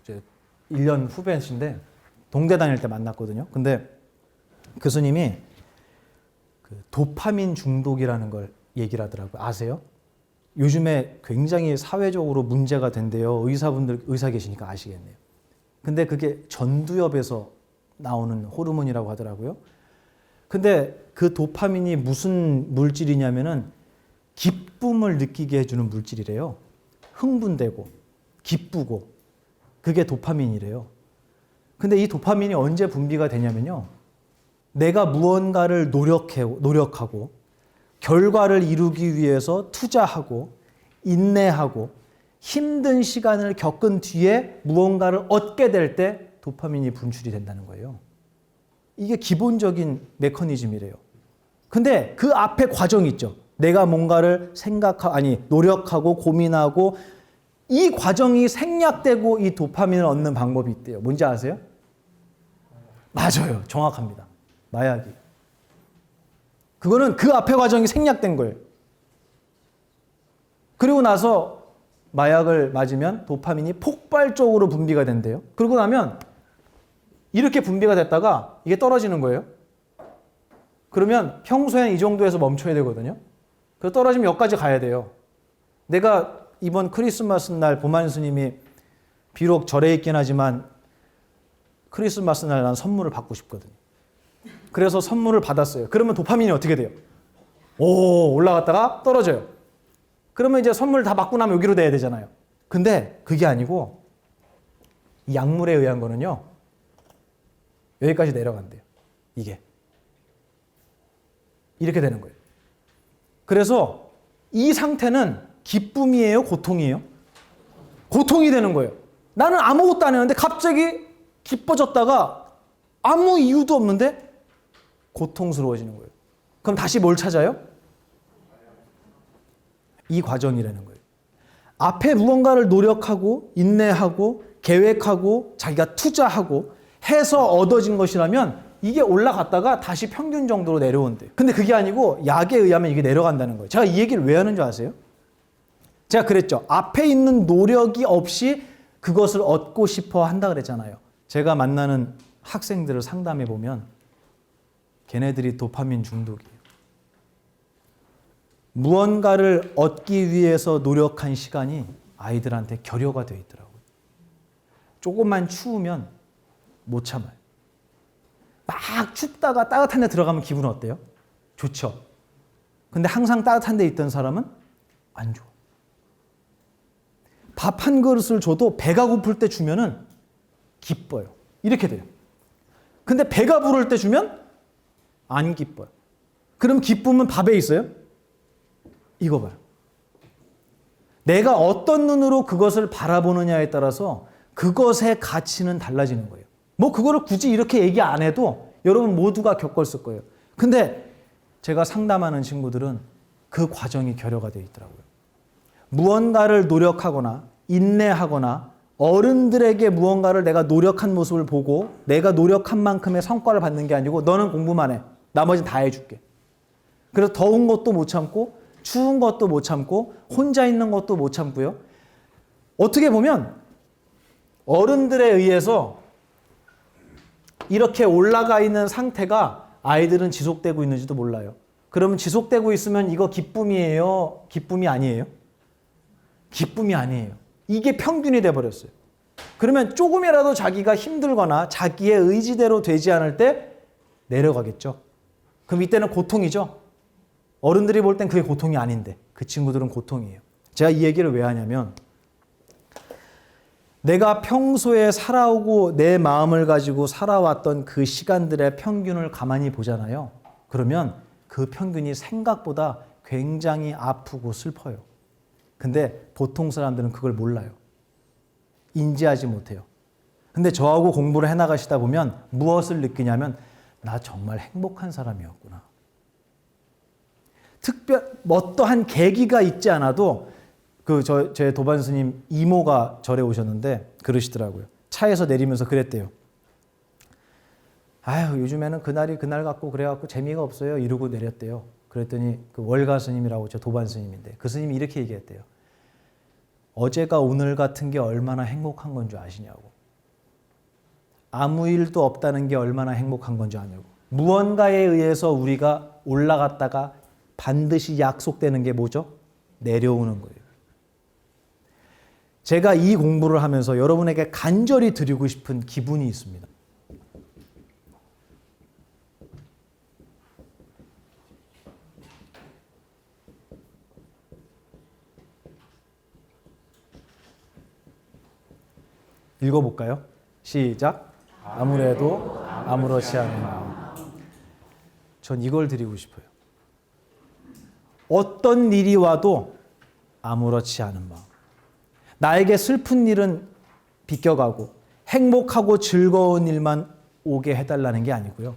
이제 1년 후배신데 동대 다닐 때 만났거든요. 근데 그 스님이 도파민 중독이라는 걸 얘기를 하더라고요. 아세요? 요즘에 굉장히 사회적으로 문제가 된대요. 의사 계시니까 아시겠네요. 근데 그게 전두엽에서 나오는 호르몬이라고 하더라고요. 근데 그 도파민이 무슨 물질이냐면은 기쁨을 느끼게 해주는 물질이래요. 흥분되고 기쁘고 그게 도파민이래요. 근데 이 도파민이 언제 분비가 되냐면요. 내가 무언가를 노력하고 결과를 이루기 위해서 투자하고 인내하고 힘든 시간을 겪은 뒤에 무언가를 얻게 될 때 도파민이 분출이 된다는 거예요. 이게 기본적인 메커니즘이래요. 근데 그 앞에 과정이 있죠. 내가 뭔가를 노력하고 고민하고 이 과정이 생략되고 이 도파민을 얻는 방법이 있대요. 뭔지 아세요? 맞아요. 정확합니다. 마약이. 그거는 그 앞에 과정이 생략된 거예요. 그리고 나서 마약을 맞으면 도파민이 폭발적으로 분비가 된대요. 그러고 나면 이렇게 분비가 됐다가 이게 떨어지는 거예요. 그러면 평소엔 이 정도에서 멈춰야 되거든요. 그래서 떨어지면 여기까지 가야 돼요. 내가 이번 크리스마스 날 보만 스님이 비록 절에 있긴 하지만 크리스마스 날 난 선물을 받고 싶거든요. 그래서 선물을 받았어요. 그러면 도파민이 어떻게 돼요? 올라갔다가 떨어져요. 그러면 이제 선물 다 받고 나면 여기로 돼야 되잖아요. 근데 그게 아니고 이 약물에 의한 거는요. 여기까지 내려간대요. 이게. 이렇게 되는 거예요. 그래서 이 상태는 기쁨이에요? 고통이에요? 고통이 되는 거예요. 나는 아무것도 안 했는데 갑자기 기뻐졌다가 아무 이유도 없는데 고통스러워지는 거예요. 그럼 다시 뭘 찾아요? 이 과정이라는 거예요. 앞에 무언가를 노력하고 인내하고 계획하고 자기가 투자하고 해서 얻어진 것이라면 이게 올라갔다가 다시 평균 정도로 내려온대요. 근데 그게 아니고 약에 의하면 이게 내려간다는 거예요. 제가 이 얘기를 왜 하는 줄 아세요? 제가 그랬죠. 앞에 있는 노력이 없이 그것을 얻고 싶어 한다 그랬잖아요. 제가 만나는 학생들을 상담해 보면 걔네들이 도파민 중독이에요. 무언가를 얻기 위해서 노력한 시간이 아이들한테 결여가 되어 있더라고요. 조금만 추우면 못 참아요. 막 춥다가 따뜻한 데 들어가면 기분은 어때요? 좋죠. 근데 항상 따뜻한 데 있던 사람은 안 좋아. 밥 한 그릇을 줘도 배가 고플 때 주면은 기뻐요. 이렇게 돼요. 근데 배가 부를 때 주면 안 기뻐요. 그럼 기쁨은 밥에 있어요? 이거 봐요. 내가 어떤 눈으로 그것을 바라보느냐에 따라서 그것의 가치는 달라지는 거예요. 뭐 그거를 굳이 이렇게 얘기 안 해도 여러분 모두가 겪었을 거예요. 근데 제가 상담하는 친구들은 그 과정이 결여가 되어 있더라고요. 무언가를 노력하거나 인내하거나 어른들에게 무언가를 내가 노력한 모습을 보고 내가 노력한 만큼의 성과를 받는 게 아니고 너는 공부만 해. 나머지는 다 해줄게. 그래서 더운 것도 못 참고 추운 것도 못 참고 혼자 있는 것도 못 참고요. 어떻게 보면 어른들에 의해서 이렇게 올라가 있는 상태가 아이들은 지속되고 있는지도 몰라요. 그러면 지속되고 있으면 이거 기쁨이에요? 기쁨이 아니에요? 기쁨이 아니에요. 이게 평균이 돼버렸어요. 그러면 조금이라도 자기가 힘들거나 자기의 의지대로 되지 않을 때 내려가겠죠. 그럼 이때는 고통이죠. 어른들이 볼 땐 그게 고통이 아닌데 그 친구들은 고통이에요. 제가 이 얘기를 왜 하냐면 내가 평소에 살아오고 내 마음을 가지고 살아왔던 그 시간들의 평균을 가만히 보잖아요. 그러면 그 평균이 생각보다 굉장히 아프고 슬퍼요. 근데 보통 사람들은 그걸 몰라요. 인지하지 못해요. 근데 저하고 공부를 해나가시다 보면 무엇을 느끼냐면 나 정말 행복한 사람이었구나. 어떠한 계기가 있지 않아도 제 도반 스님 이모가 절에 오셨는데 그러시더라고요. 차에서 내리면서 그랬대요. 아유, 요즘에는 그날이 그날 같고 그래갖고 재미가 없어요. 이러고 내렸대요. 그랬더니 그 월가 스님이라고 저 도반 스님인데 그 스님이 이렇게 얘기했대요. 어제가 오늘 같은 게 얼마나 행복한 건 줄 아시냐고. 아무 일도 없다는 게 얼마나 행복한 건 줄 아냐고. 무언가에 의해서 우리가 올라갔다가 반드시 약속되는 게 뭐죠? 내려오는 거예요. 제가 이 공부를 하면서 여러분에게 간절히 드리고 싶은 기분이 있습니다. 읽어볼까요? 시작. 아무래도 아무렇지 않은 마음. 전 이걸 드리고 싶어요. 어떤 일이 와도 아무렇지 않은 마음. 나에게 슬픈 일은 비껴가고 행복하고 즐거운 일만 오게 해달라는 게 아니고요.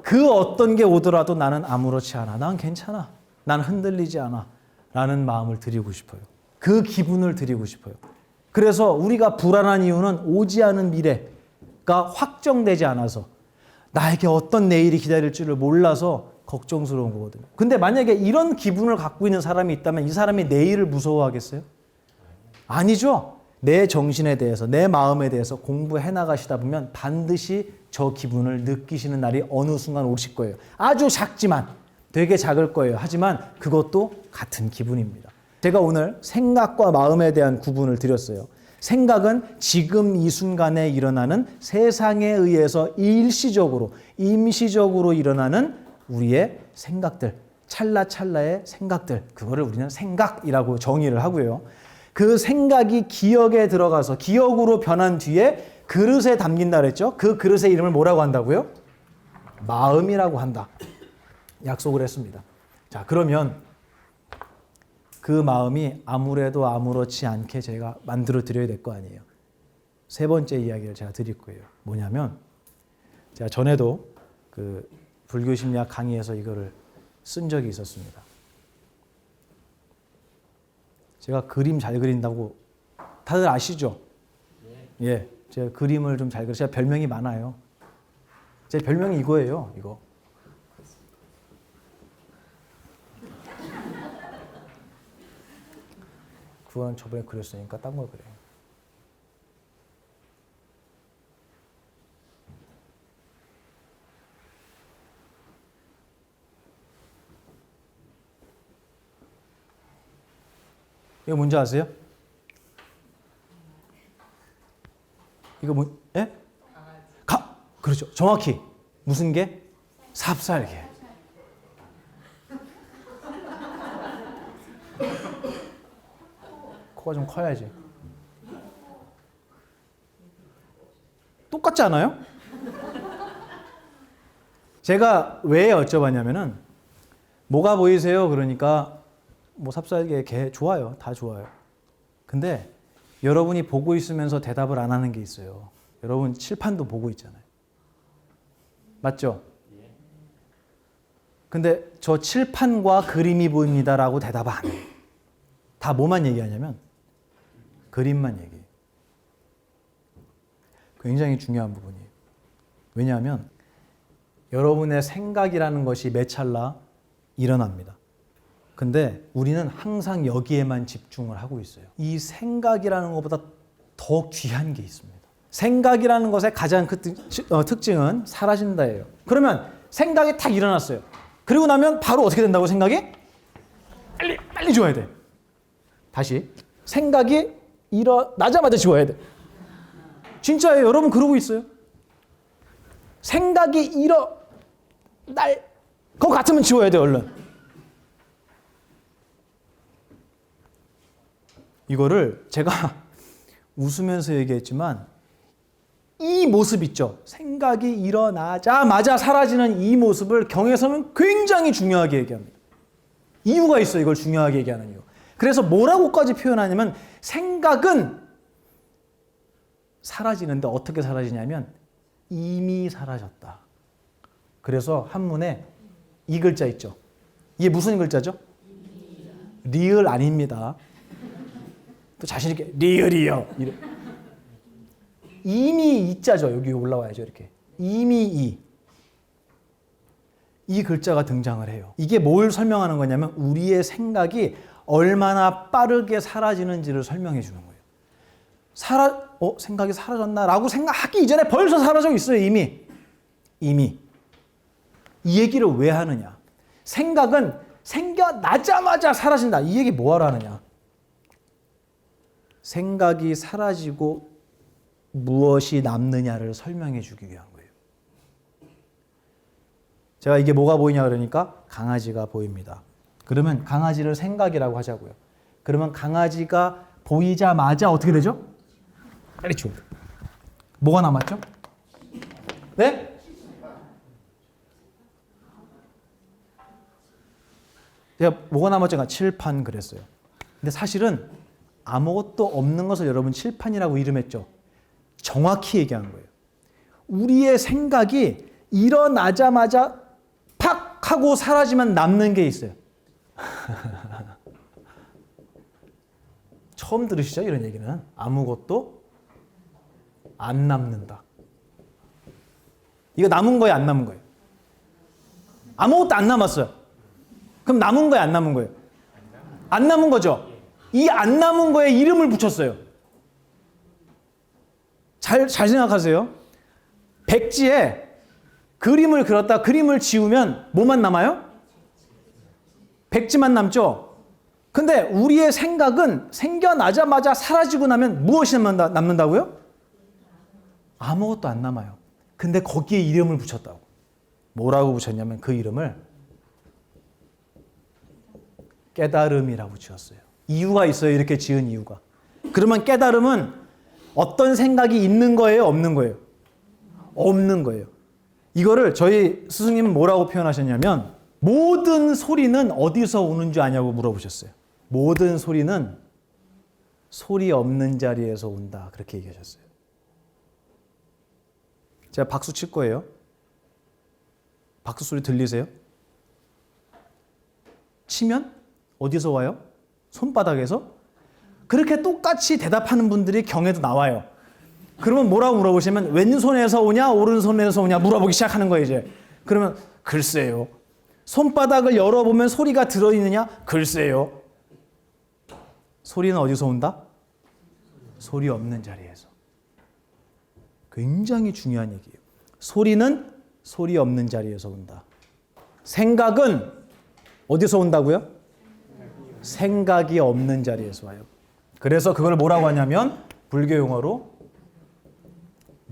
그 어떤 게 오더라도 나는 아무렇지 않아. 난 괜찮아. 난 흔들리지 않아. 라는 마음을 드리고 싶어요. 그 기분을 드리고 싶어요. 그래서 우리가 불안한 이유는 오지 않은 미래가 확정되지 않아서 나에게 어떤 내일이 기다릴지를 몰라서 걱정스러운 거거든요. 근데 만약에 이런 기분을 갖고 있는 사람이 있다면 이 사람이 내일을 무서워하겠어요? 아니죠. 내 정신에 대해서, 내 마음에 대해서 공부해 나가시다 보면 반드시 저 기분을 느끼시는 날이 어느 순간 오실 거예요. 아주 작지만 되게 작을 거예요. 하지만 그것도 같은 기분입니다. 제가 오늘 생각과 마음에 대한 구분을 드렸어요. 생각은 지금 이 순간에 일어나는 세상에 의해서 일시적으로, 임시적으로 일어나는 우리의 생각들, 찰나찰나의 생각들, 그거를 우리는 생각이라고 정의를 하고요. 그 생각이 기억에 들어가서 기억으로 변한 뒤에 그릇에 담긴다 그랬죠? 그 그릇의 이름을 뭐라고 한다고요? 마음이라고 한다. 약속을 했습니다. 자, 그러면 그 마음이 아무래도 아무렇지 않게 제가 만들어 드려야 될 거 아니에요. 세 번째 이야기를 제가 드릴 거예요. 뭐냐면 제가 전에도 그 불교 심리학 강의에서 이거를 쓴 적이 있었습니다. 제가 그림 잘 그린다고 다들 아시죠? 예, 제가 그림을 좀 잘 그려요. 제가 별명이 많아요. 제 별명이 이거예요. 이거. 그건 저번에 그렸으니까 딴 걸 그래요. 이거 뭔지 아세요? 이거 뭐? 예? 그렇죠. 정확히 무슨 개? 삽살개. 코가 좀 커야지. 똑같지 않아요? 제가 왜 여쭤봤냐면은 뭐가 보이세요? 그러니까 뭐 삽살개, 개 좋아요. 다 좋아요. 근데 여러분이 보고 있으면서 대답을 안 하는 게 있어요. 여러분 칠판도 보고 있잖아요. 맞죠? 근데 저 칠판과 그림이 보입니다라고 대답 안 해요. 다 뭐만 얘기하냐면 그림만 얘기해요. 굉장히 중요한 부분이에요. 왜냐하면 여러분의 생각이라는 것이 매 찰나 일어납니다. 근데 우리는 항상 여기에만 집중을 하고 있어요. 이 생각이라는 것보다 더 귀한 게 있습니다. 생각이라는 것의 가장 큰 특징은 사라진다예요. 그러면 생각이 딱 일어났어요. 그리고 나면 바로 어떻게 된다고 생각이? 빨리 지워야 돼. 다시 생각이 일어나자마자 지워야 돼. 진짜예요. 여러분 그러고 있어요. 생각이 그거 같으면 지워야 돼 얼른. 이거를 제가 웃으면서 얘기했지만 이 모습 있죠. 생각이 일어나자마자 사라지는 이 모습을 경에서는 굉장히 중요하게 얘기합니다. 이유가 있어요. 이걸 중요하게 얘기하는 이유. 그래서 뭐라고까지 표현하냐면 생각은 사라지는데 어떻게 사라지냐면 이미 사라졌다. 그래서 한문에 이 글자 있죠. 이게 무슨 글자죠? 리을 아닙니다. 또 자신 있게 리을이요. 이래. 이미 이자죠. 여기 올라와야죠. 이렇게. 이미 이 글자가 등장을 해요. 이게 뭘 설명하는 거냐면 우리의 생각이 얼마나 빠르게 사라지는지를 설명해 주는 거예요. 생각이 사라졌나라고 생각하기 이전에 벌써 사라져 있어요. 이미. 이 얘기를 왜 하느냐? 생각은 생겨나자마자 사라진다. 이 얘기 뭐하러 하느냐? 생각이 사라지고 무엇이 남느냐를 설명해 주기 위한 거예요. 제가 이게 뭐가 보이냐 그러니까 강아지가 보입니다. 그러면 강아지를 생각이라고 하자고요. 그러면 강아지가 보이자마자 어떻게 되죠? 빨리 치워. 뭐가 남았죠? 네? 제가 뭐가 남았죠? 칠판 그랬어요. 근데 사실은 아무것도 없는 것을 여러분 칠판이라고 이름했죠. 정확히 얘기한 거예요. 우리의 생각이 일어나자마자 팍 하고 사라지면 남는 게 있어요. 처음 들으시죠? 이런 얘기는. 아무것도 안 남는다. 이거 남은 거예요? 안 남은 거예요? 아무것도 안 남았어요. 그럼 남은 거예요? 안 남은 거예요? 안 남은 거죠? 이 안 남은 거에 이름을 붙였어요. 잘 생각하세요. 백지에 그림을 그렸다 그림을 지우면 뭐만 남아요? 백지만 남죠? 근데 우리의 생각은 생겨나자마자 사라지고 나면 무엇이 남는다고요? 아무것도 안 남아요. 근데 거기에 이름을 붙였다고. 뭐라고 붙였냐면 그 이름을 깨달음이라고 지었어요. 이유가 있어요. 이렇게 지은 이유가. 그러면 깨달음은 어떤 생각이 있는 거예요? 없는 거예요? 없는 거예요. 이거를 저희 스승님은 뭐라고 표현하셨냐면 모든 소리는 어디서 오는 줄 아냐고 물어보셨어요. 모든 소리는 소리 없는 자리에서 온다. 그렇게 얘기하셨어요. 제가 박수 칠 거예요. 박수 소리 들리세요? 치면 어디서 와요? 손바닥에서? 그렇게 똑같이 대답하는 분들이 경에도 나와요. 그러면 뭐라고 물어보시면 왼손에서 오냐 오른손에서 오냐 물어보기 시작하는 거예요. 이제. 그러면 글쎄요. 손바닥을 열어보면 소리가 들어있느냐? 글쎄요. 소리는 어디서 온다? 소리 없는 자리에서. 굉장히 중요한 얘기예요. 소리는 소리 없는 자리에서 온다. 생각은 어디서 온다고요? 생각이 없는 자리에서 와요. 그래서 그걸 뭐라고 하냐면 불교 용어로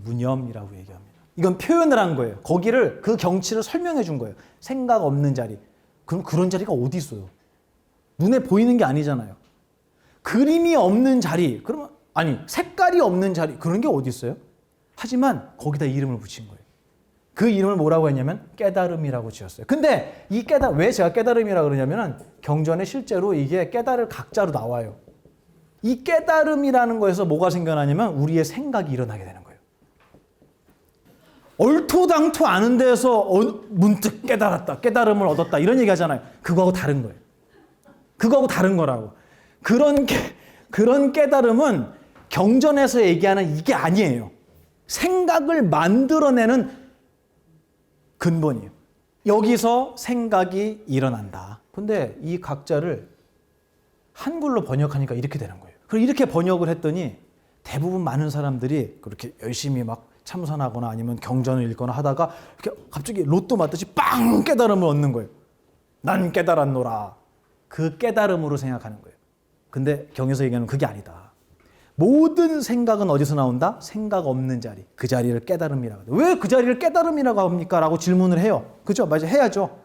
무념이라고 얘기합니다. 이건 표현을 한 거예요. 거기를 그 경치를 설명해 준 거예요. 생각 없는 자리. 그럼 그런 자리가 어디 있어요? 눈에 보이는 게 아니잖아요. 그림이 없는 자리. 그러면 아니 색깔이 없는 자리. 그런 게 어디 있어요? 하지만 거기다 이름을 붙인 거예요. 그 이름을 뭐라고 했냐면 깨달음이라고 지었어요. 근데 이 왜 제가 깨달음이라고 그러냐면은 경전에 실제로 이게 깨달을 각자로 나와요. 이 깨달음이라는 거에서 뭐가 생겨나냐면 우리의 생각이 일어나게 되는 거예요. 얼토당토 아는 데서 문득 깨달았다, 깨달음을 얻었다 이런 얘기 하잖아요. 그거하고 다른 거예요. 그거하고 다른 거라고. 그런 깨달음은 경전에서 얘기하는 이게 아니에요. 생각을 만들어내는 근본이에요. 여기서 생각이 일어난다. 근데 이 각자를 한글로 번역하니까 이렇게 되는 거예요. 그리고 이렇게 번역을 했더니 대부분 많은 사람들이 그렇게 열심히 막 참선하거나 아니면 경전을 읽거나 하다가 이렇게 갑자기 로또 맞듯이 빵 깨달음을 얻는 거예요. 난 깨달았노라. 그 깨달음으로 생각하는 거예요. 근데 경에서 얘기하는 그게 아니다. 모든 생각은 어디서 나온다? 생각 없는 자리. 그 자리를 깨달음이라고 해요. 왜 그 자리를 깨달음이라고 합니까? 라고 질문을 해요. 그죠? 맞아요. 해야죠.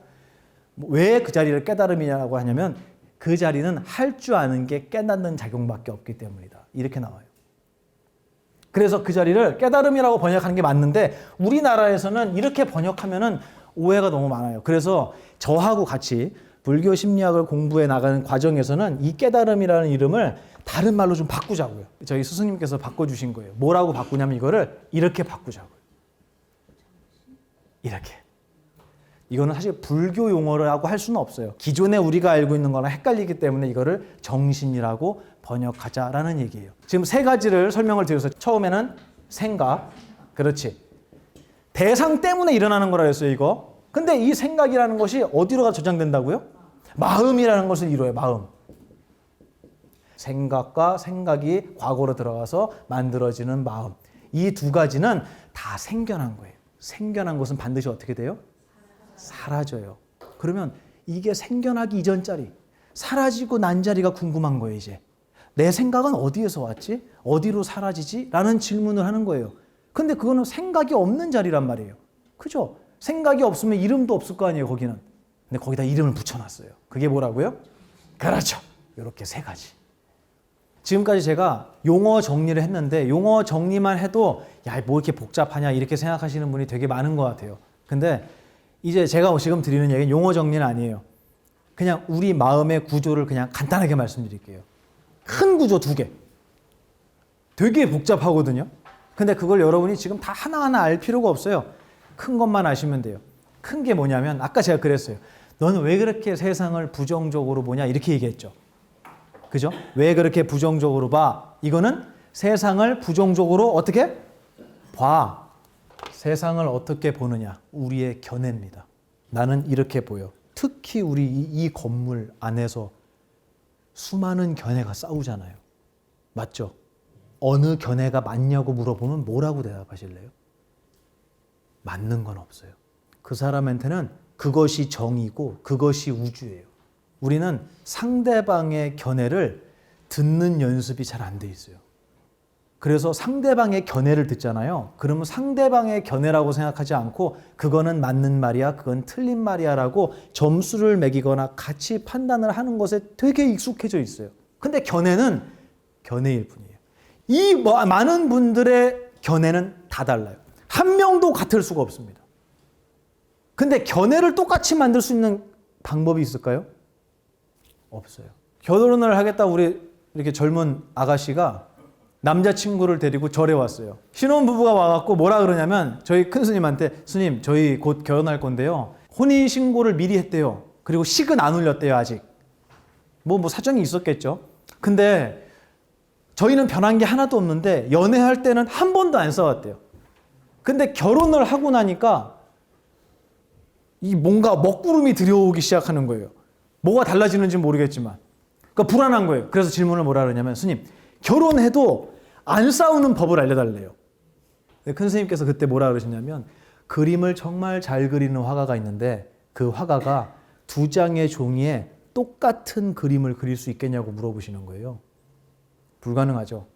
왜 그 자리를 깨달음이라고 하냐면 그 자리는 할 줄 아는 게 깨닫는 작용밖에 없기 때문이다. 이렇게 나와요. 그래서 그 자리를 깨달음이라고 번역하는 게 맞는데 우리나라에서는 이렇게 번역하면은 오해가 너무 많아요. 그래서 저하고 같이 불교 심리학을 공부해 나가는 과정에서는 이 깨달음이라는 이름을 다른 말로 좀 바꾸자고요. 저희 스승님께서 바꿔주신 거예요. 뭐라고 바꾸냐면 이거를 이렇게 바꾸자고요. 이렇게. 이거는 사실 불교 용어라고 할 수는 없어요. 기존에 우리가 알고 있는 거랑 헷갈리기 때문에 이거를 정신이라고 번역하자라는 얘기예요. 지금 세 가지를 설명을 드려서 처음에는 생각. 그렇지. 대상 때문에 일어나는 거라 했어요, 이거. 근데 이 생각이라는 것이 어디로 가 저장된다고요? 마음이라는 것을 이루어요, 마음. 생각과 생각이 과거로 들어가서 만들어지는 마음. 이 두 가지는 다 생겨난 거예요. 생겨난 것은 반드시 어떻게 돼요? 사라져요. 그러면 이게 생겨나기 이전 자리, 사라지고 난 자리가 궁금한 거예요, 이제. 내 생각은 어디에서 왔지? 어디로 사라지지? 라는 질문을 하는 거예요. 근데 그거는 생각이 없는 자리란 말이에요. 그죠? 생각이 없으면 이름도 없을 거 아니에요, 거기는. 근데 거기다 이름을 붙여놨어요. 그게 뭐라고요? 그렇죠. 이렇게 세 가지. 지금까지 제가 용어 정리를 했는데 용어 정리만 해도 야, 뭐 이렇게 복잡하냐 이렇게 생각하시는 분이 되게 많은 것 같아요. 근데 이제 제가 지금 드리는 얘기는 용어 정리는 아니에요. 그냥 우리 마음의 구조를 그냥 간단하게 말씀드릴게요. 큰 구조 두 개. 되게 복잡하거든요. 근데 그걸 여러분이 지금 다 하나하나 알 필요가 없어요. 큰 것만 아시면 돼요. 큰 게 뭐냐면 아까 제가 그랬어요. 너는 왜 그렇게 세상을 부정적으로 보냐 이렇게 얘기했죠. 그죠? 왜 그렇게 부정적으로 봐? 이거는 세상을 부정적으로 어떻게 봐? 세상을 어떻게 보느냐? 우리의 견해입니다. 나는 이렇게 보여. 특히 우리 이 건물 안에서 수많은 견해가 싸우잖아요. 맞죠? 어느 견해가 맞냐고 물어보면 뭐라고 대답하실래요? 맞는 건 없어요. 그 사람한테는 그것이 정이고 그것이 우주예요. 우리는 상대방의 견해를 듣는 연습이 잘 안 돼 있어요. 그래서 상대방의 견해를 듣잖아요. 그러면 상대방의 견해라고 생각하지 않고 그거는 맞는 말이야, 그건 틀린 말이야라고 점수를 매기거나 같이 판단을 하는 것에 되게 익숙해져 있어요. 근데 견해는 견해일 뿐이에요. 이 많은 분들의 견해는 다 달라요. 한 명도 같을 수가 없습니다. 근데 견해를 똑같이 만들 수 있는 방법이 있을까요? 없어요. 결혼을 하겠다 우리 이렇게 젊은 아가씨가 남자친구를 데리고 절에 왔어요. 신혼부부가 와갖고 뭐라 그러냐면 저희 큰 스님한테 스님 저희 곧 결혼할 건데요. 혼인신고를 미리 했대요. 그리고 식은 안 올렸대요 아직. 뭐 사정이 있었겠죠. 근데 저희는 변한 게 하나도 없는데 연애할 때는 한 번도 안 싸웠대요. 근데 결혼을 하고 나니까 이 뭔가 먹구름이 들여오기 시작하는 거예요. 뭐가 달라지는지 모르겠지만. 그러니까 불안한 거예요. 그래서 질문을 뭐라 그러냐면 스님 결혼해도 안 싸우는 법을 알려달래요. 큰 스님께서 그때 뭐라 그러시냐면 그림을 정말 잘 그리는 화가가 있는데 그 화가가 두 장의 종이에 똑같은 그림을 그릴 수 있겠냐고 물어보시는 거예요. 불가능하죠.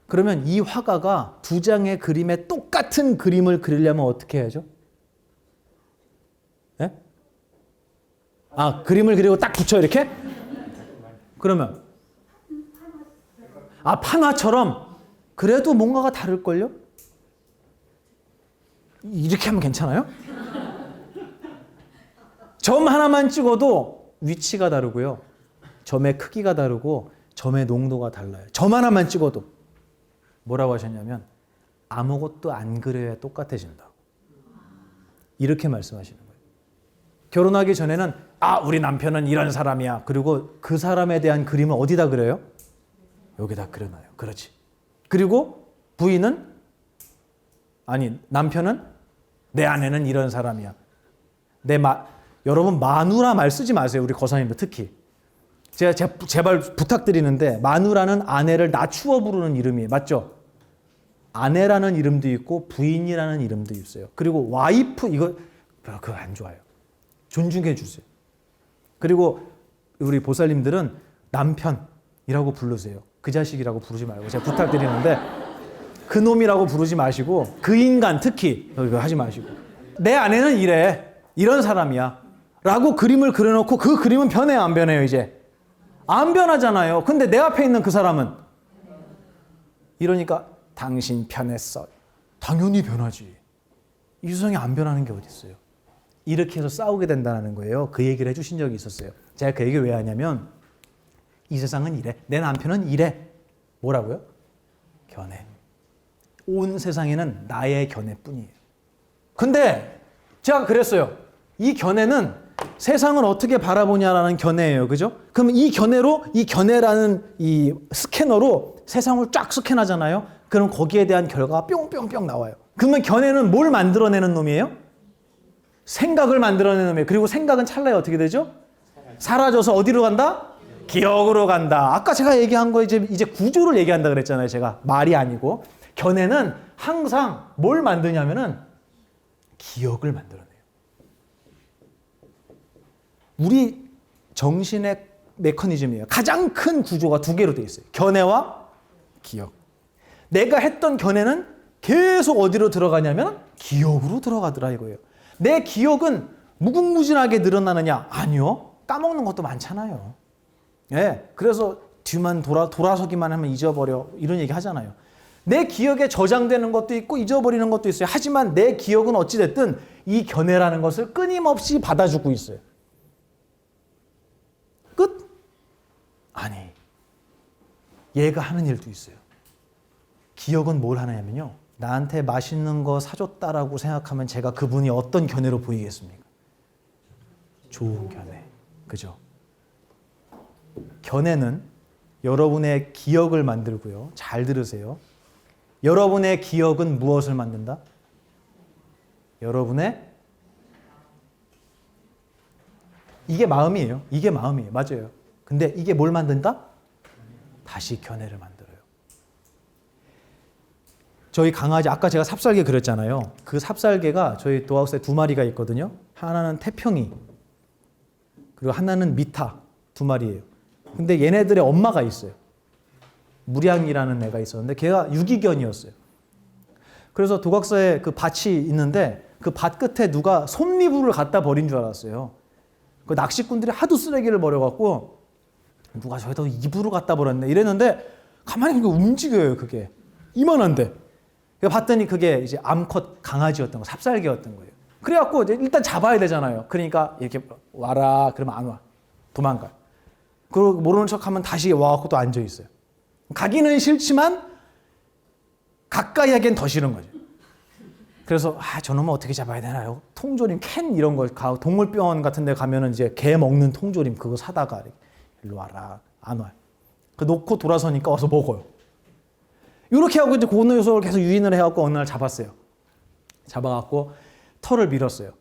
그러면 이 화가가 두 장의 그림에 똑같은 그림을 그리려면 어떻게 해야죠? 예? 그림을 그리고 딱 붙여 이렇게? 그러면 판화처럼 그래도 뭔가가 다를걸요? 이렇게 하면 괜찮아요? 점 하나만 찍어도 위치가 다르고요. 점의 크기가 다르고 점의 농도가 달라요. 점 하나만 찍어도. 뭐라고 하셨냐면 아무것도 안 그려야 똑같아진다. 이렇게 말씀하시는 거예요. 결혼하기 전에는 우리 남편은 이런 사람이야. 그리고 그 사람에 대한 그림을 어디다 그려요? 여기다 그려놔요. 그렇지. 그리고 부인은 남편은 내 아내는 이런 사람이야. 여러분 마누라 말 쓰지 마세요. 우리 거사님들 특히. 제가 제발 부탁드리는데 마누라는 아내를 낮추어 부르는 이름이에요. 맞죠? 아내라는 이름도 있고 부인이라는 이름도 있어요. 그리고 와이프 그거 안 좋아요. 존중해 주세요. 그리고 우리 보살님들은 남편이라고 부르세요. 그 자식이라고 부르지 말고 제가 부탁드리는데 그 놈이라고 부르지 마시고 그 인간 특히 그거 하지 마시고 내 아내는 이런 사람이야 라고 그림을 그려놓고 그 그림은 변해요 안 변해요 이제? 안 변하잖아요. 근데 내 앞에 있는 그 사람은 이러니까 당신 변했어. 당연히 변하지. 이 세상에 안 변하는 게 어디 있어요. 이렇게 해서 싸우게 된다는 거예요. 그 얘기를 해주신 적이 있었어요. 제가 그 얘기를 왜 하냐면 이 세상은 이래. 내 남편은 이래. 뭐라고요? 견해. 온 세상에는 나의 견해뿐이에요. 근데 제가 그랬어요. 이 견해는 세상을 어떻게 바라보냐라는 견해예요. 그죠? 그럼 이 견해라는 이 스캐너로 세상을 쫙 스캔하잖아요. 그럼 거기에 대한 결과가 뿅뿅뿅 나와요. 그러면 견해는 뭘 만들어내는 놈이에요? 생각을 만들어내는 놈이에요. 그리고 생각은 찰나에 어떻게 되죠? 사라져서 어디로 간다? 기억으로 간다. 아까 제가 얘기한 거 이제 구조를 얘기한다 그랬잖아요. 제가 말이 아니고 견해는 항상 뭘 만드냐면은 기억을 만들어내요. 우리 정신의 메커니즘이에요. 가장 큰 구조가 두 개로 되어 있어요. 견해와 기억. 내가 했던 견해는 계속 어디로 들어가냐면 기억으로 들어가더라 이거예요. 내 기억은 무궁무진하게 늘어나느냐? 아니요. 까먹는 것도 많잖아요. 예, 그래서 뒤만 돌아서기만 하면 잊어버려 이런 얘기 하잖아요. 내 기억에 저장되는 것도 있고 잊어버리는 것도 있어요. 하지만 내 기억은 어찌됐든 이 견해라는 것을 끊임없이 받아주고 있어요. 끝? 아니, 얘가 하는 일도 있어요. 기억은 뭘 하냐면요. 나한테 맛있는 거 사줬다라고 생각하면 제가 그분이 어떤 견해로 보이겠습니까? 좋은 견해. 그죠? 견해는 여러분의 기억을 만들고요. 잘 들으세요. 여러분의 기억은 무엇을 만든다? 이게 마음이에요. 이게 마음이에요. 맞아요. 근데 이게 뭘 만든다? 다시 견해를 만들어요. 저희 강아지, 아까 제가 삽살개 그렸잖아요. 그 삽살개가 저희 도하우스에 2마리가 있거든요. 하나는 태평이, 그리고 하나는 미타, 2마리예요. 근데 얘네들의 엄마가 있어요. 무량이라는 애가 있었는데 걔가 유기견이었어요. 그래서 도각사에 그 밭이 있는데 그 밭 끝에 누가 솜니부를 갖다 버린 줄 알았어요. 그 낚시꾼들이 하도 쓰레기를 버려갖고 누가 저기다 이불을 갖다 버렸네 이랬는데 가만히 보니까 움직여요. 그게 이만한데. 봤더니 그게 이제 암컷 강아지였던 거, 삽살개였던 거예요. 그래갖고 이제 일단 잡아야 되잖아요. 그러니까 이렇게 와라 그러면 안 와. 도망가. 그리고 모르는 척하면 다시 와갖고 또 앉아 있어요. 가기는 싫지만 가까이 하기엔 더 싫은 거죠. 그래서 저놈은 어떻게 잡아야 되나요? 통조림, 캔 이런 거 동물병원 같은 데 가면은 이제 개 먹는 통조림 그거 사다가 일로 와라. 안 와요. 그 놓고 돌아서니까 와서 먹어요. 이렇게 하고 이제 그 녀석을 계속 유인을 해갖고 어느 날 잡았어요. 잡아갖고 털을 밀었어요.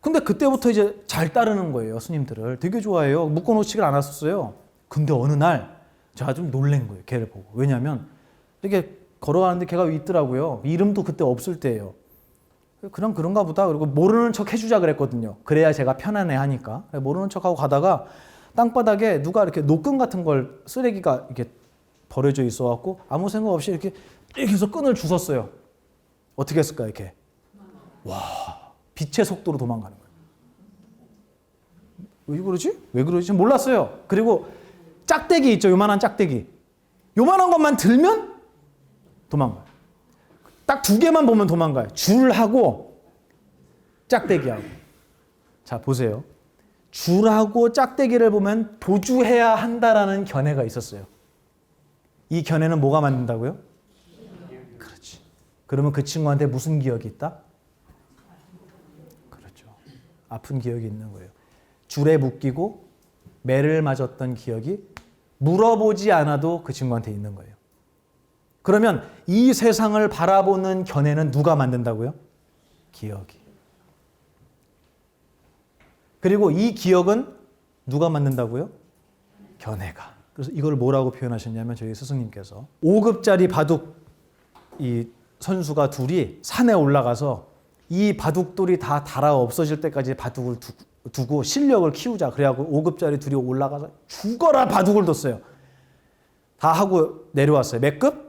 근데 그때부터 이제 잘 따르는 거예요. 스님들을. 되게 좋아해요. 묶어놓지를 않았었어요. 근데 어느 날 제가 좀 놀란 거예요. 걔를 보고. 왜냐면 이렇게 걸어가는데 걔가 있더라고요. 이름도 그때 없을 때예요. 그냥 그런가 보다. 그리고 모르는 척 해주자 그랬거든요. 그래야 제가 편안해 하니까. 모르는 척하고 가다가 땅바닥에 누가 이렇게 노끈 같은 걸 쓰레기가 이렇게 버려져 있어갖고 아무 생각 없이 이렇게 해서 끈을 주웠어요. 어떻게 했을까 이렇게? 와, 빛의 속도로 도망가는 거예요. 왜 그러지? 왜 그러지? 몰랐어요. 그리고 짝대기 있죠, 요만한 짝대기. 요만한 것만 들면 도망가요. 딱 2개만 보면 도망가요. 줄하고 짝대기하고. 자, 보세요. 줄하고 짝대기를 보면 도주해야 한다라는 견해가 있었어요. 이 견해는 뭐가 만든다고요? 그렇지. 그러면 그 친구한테 무슨 기억이 있다? 그렇죠. 아픈 기억이 있는 거예요. 줄에 묶이고 매를 맞았던 기억이 물어보지 않아도 그 친구한테 있는 거예요. 그러면 이 세상을 바라보는 견해는 누가 만든다고요? 기억이. 그리고 이 기억은 누가 만든다고요? 견해가. 그래서 이걸 뭐라고 표현하셨냐면 저희 스승님께서 5급짜리 바둑 이 선수가 둘이 산에 올라가서 이 바둑돌이 다 닳아 없어질 때까지 바둑을 두고 실력을 키우자. 그래갖고 5급짜리 둘이 올라가서 죽어라 바둑을 뒀어요. 다 하고 내려왔어요. 몇 급?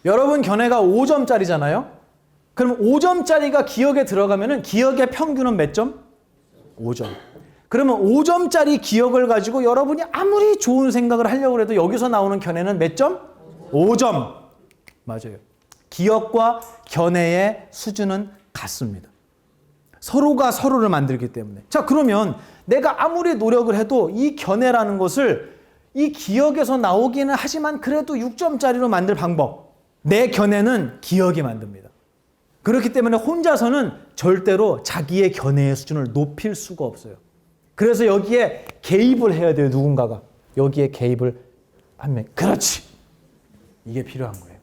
여러분 견해가 5점짜리잖아요. 그럼 5점짜리가 기억에 들어가면은 기억의 평균은 몇 점? 5점. 그러면 5점짜리 기억을 가지고 여러분이 아무리 좋은 생각을 하려고 해도 여기서 나오는 견해는 몇 점? 5점. 맞아요. 기억과 견해의 수준은 같습니다. 서로가 서로를 만들기 때문에. 자, 그러면 내가 아무리 노력을 해도 이 견해라는 것을 이 기억에서 나오기는 하지만 그래도 6점짜리로 만들 방법. 내 견해는 기억이 만듭니다. 그렇기 때문에 혼자서는 절대로 자기의 견해의 수준을 높일 수가 없어요. 그래서 여기에 개입을 해야 돼요. 누군가가. 여기에 개입을 하면 그렇지. 이게 필요한 거예요.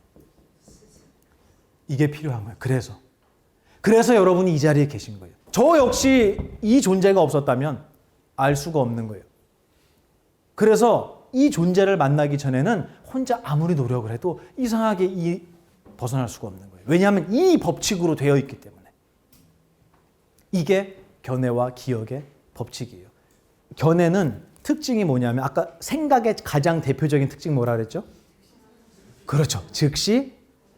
이게 필요한 거예요. 그래서 여러분이 이 자리에 계신 거예요. 저 역시 이 존재가 없었다면 알 수가 없는 거예요. 그래서 이 존재를 만나기 전에는 혼자 아무리 노력을 해도 이상하게 벗어날 수가 없는 거예요. 왜냐하면 이 법칙으로 되어 있기 때문에. 이게 견해와 기억의 법칙이에요. 견해는 특징이 뭐냐면 아까 생각의 가장 대표적인 특징 뭐라 그랬죠? 그렇죠. 즉시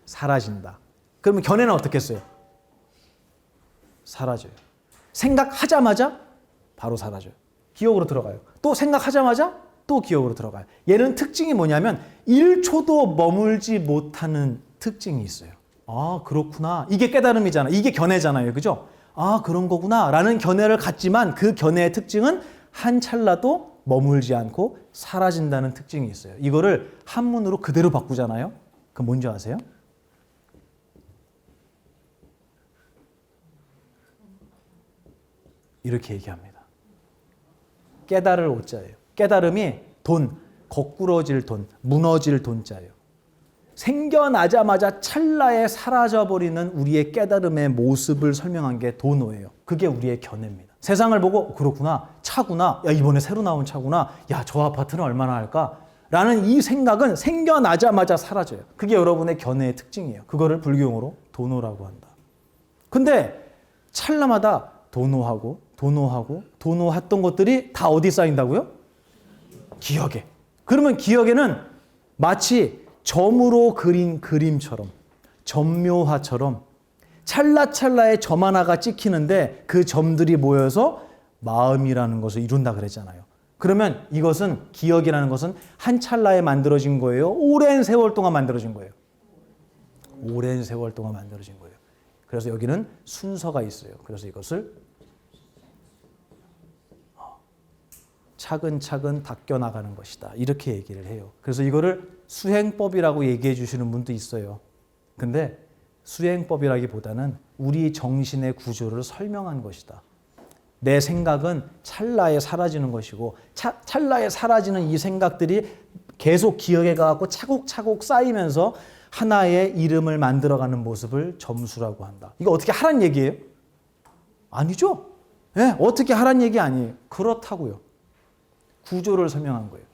사라진다. 그러면 견해는 어떻게 했어요? 사라져요. 생각하자마자 바로 사라져요. 기억으로 들어가요. 또 생각하자마자 또 기억으로 들어가요. 얘는 특징이 뭐냐면 1초도 머물지 못하는 특징이 있어요. 아, 그렇구나. 이게 깨달음이잖아. 이게 견해잖아요. 그죠? 아, 그런 거구나. 라는 견해를 갖지만 그 견해의 특징은 한 찰나도 머물지 않고 사라진다는 특징이 있어요. 이거를 한문으로 그대로 바꾸잖아요. 그럼 뭔지 아세요? 이렇게 얘기합니다. 깨달을 오자예요. 깨달음이 돈, 거꾸러질 돈, 무너질 돈자예요. 생겨나자마자 찰나에 사라져버리는 우리의 깨달음의 모습을 설명한 게 도노예요. 그게 우리의 견해입니다. 세상을 보고 그렇구나, 차구나, 야 이번에 새로 나온 차구나, 야 저 아파트는 얼마나 할까? 라는 이 생각은 생겨나자마자 사라져요. 그게 여러분의 견해의 특징이에요. 그거를 불교용어로 도노라고 한다. 근데 찰나마다 도노했던 것들이 다 어디 쌓인다고요? 기억에. 그러면 기억에는 마치 점으로 그린 그림처럼, 점묘화처럼 찰나찰나에 점 하나가 찍히는데 그 점들이 모여서 마음이라는 것을 이룬다 그랬잖아요. 그러면 이것은, 기억이라는 것은 한 찰나에 만들어진 거예요? 오랜 세월 동안 만들어진 거예요? 오랜 세월 동안 만들어진 거예요. 그래서 여기는 순서가 있어요. 그래서 이것을 차근차근 닦여나가는 것이다. 이렇게 얘기를 해요. 그래서 이거를 수행법이라고 얘기해 주시는 분도 있어요. 근데 수행법이라기보다는 우리 정신의 구조를 설명한 것이다. 내 생각은 찰나에 사라지는 것이고 찰나에 사라지는 이 생각들이 계속 기억에 가고 차곡차곡 쌓이면서 하나의 이름을 만들어가는 모습을 점수라고 한다. 이거 어떻게 하란 얘기예요? 아니죠. 네, 어떻게 하란 얘기 아니에요. 그렇다고요. 구조를 설명한 거예요.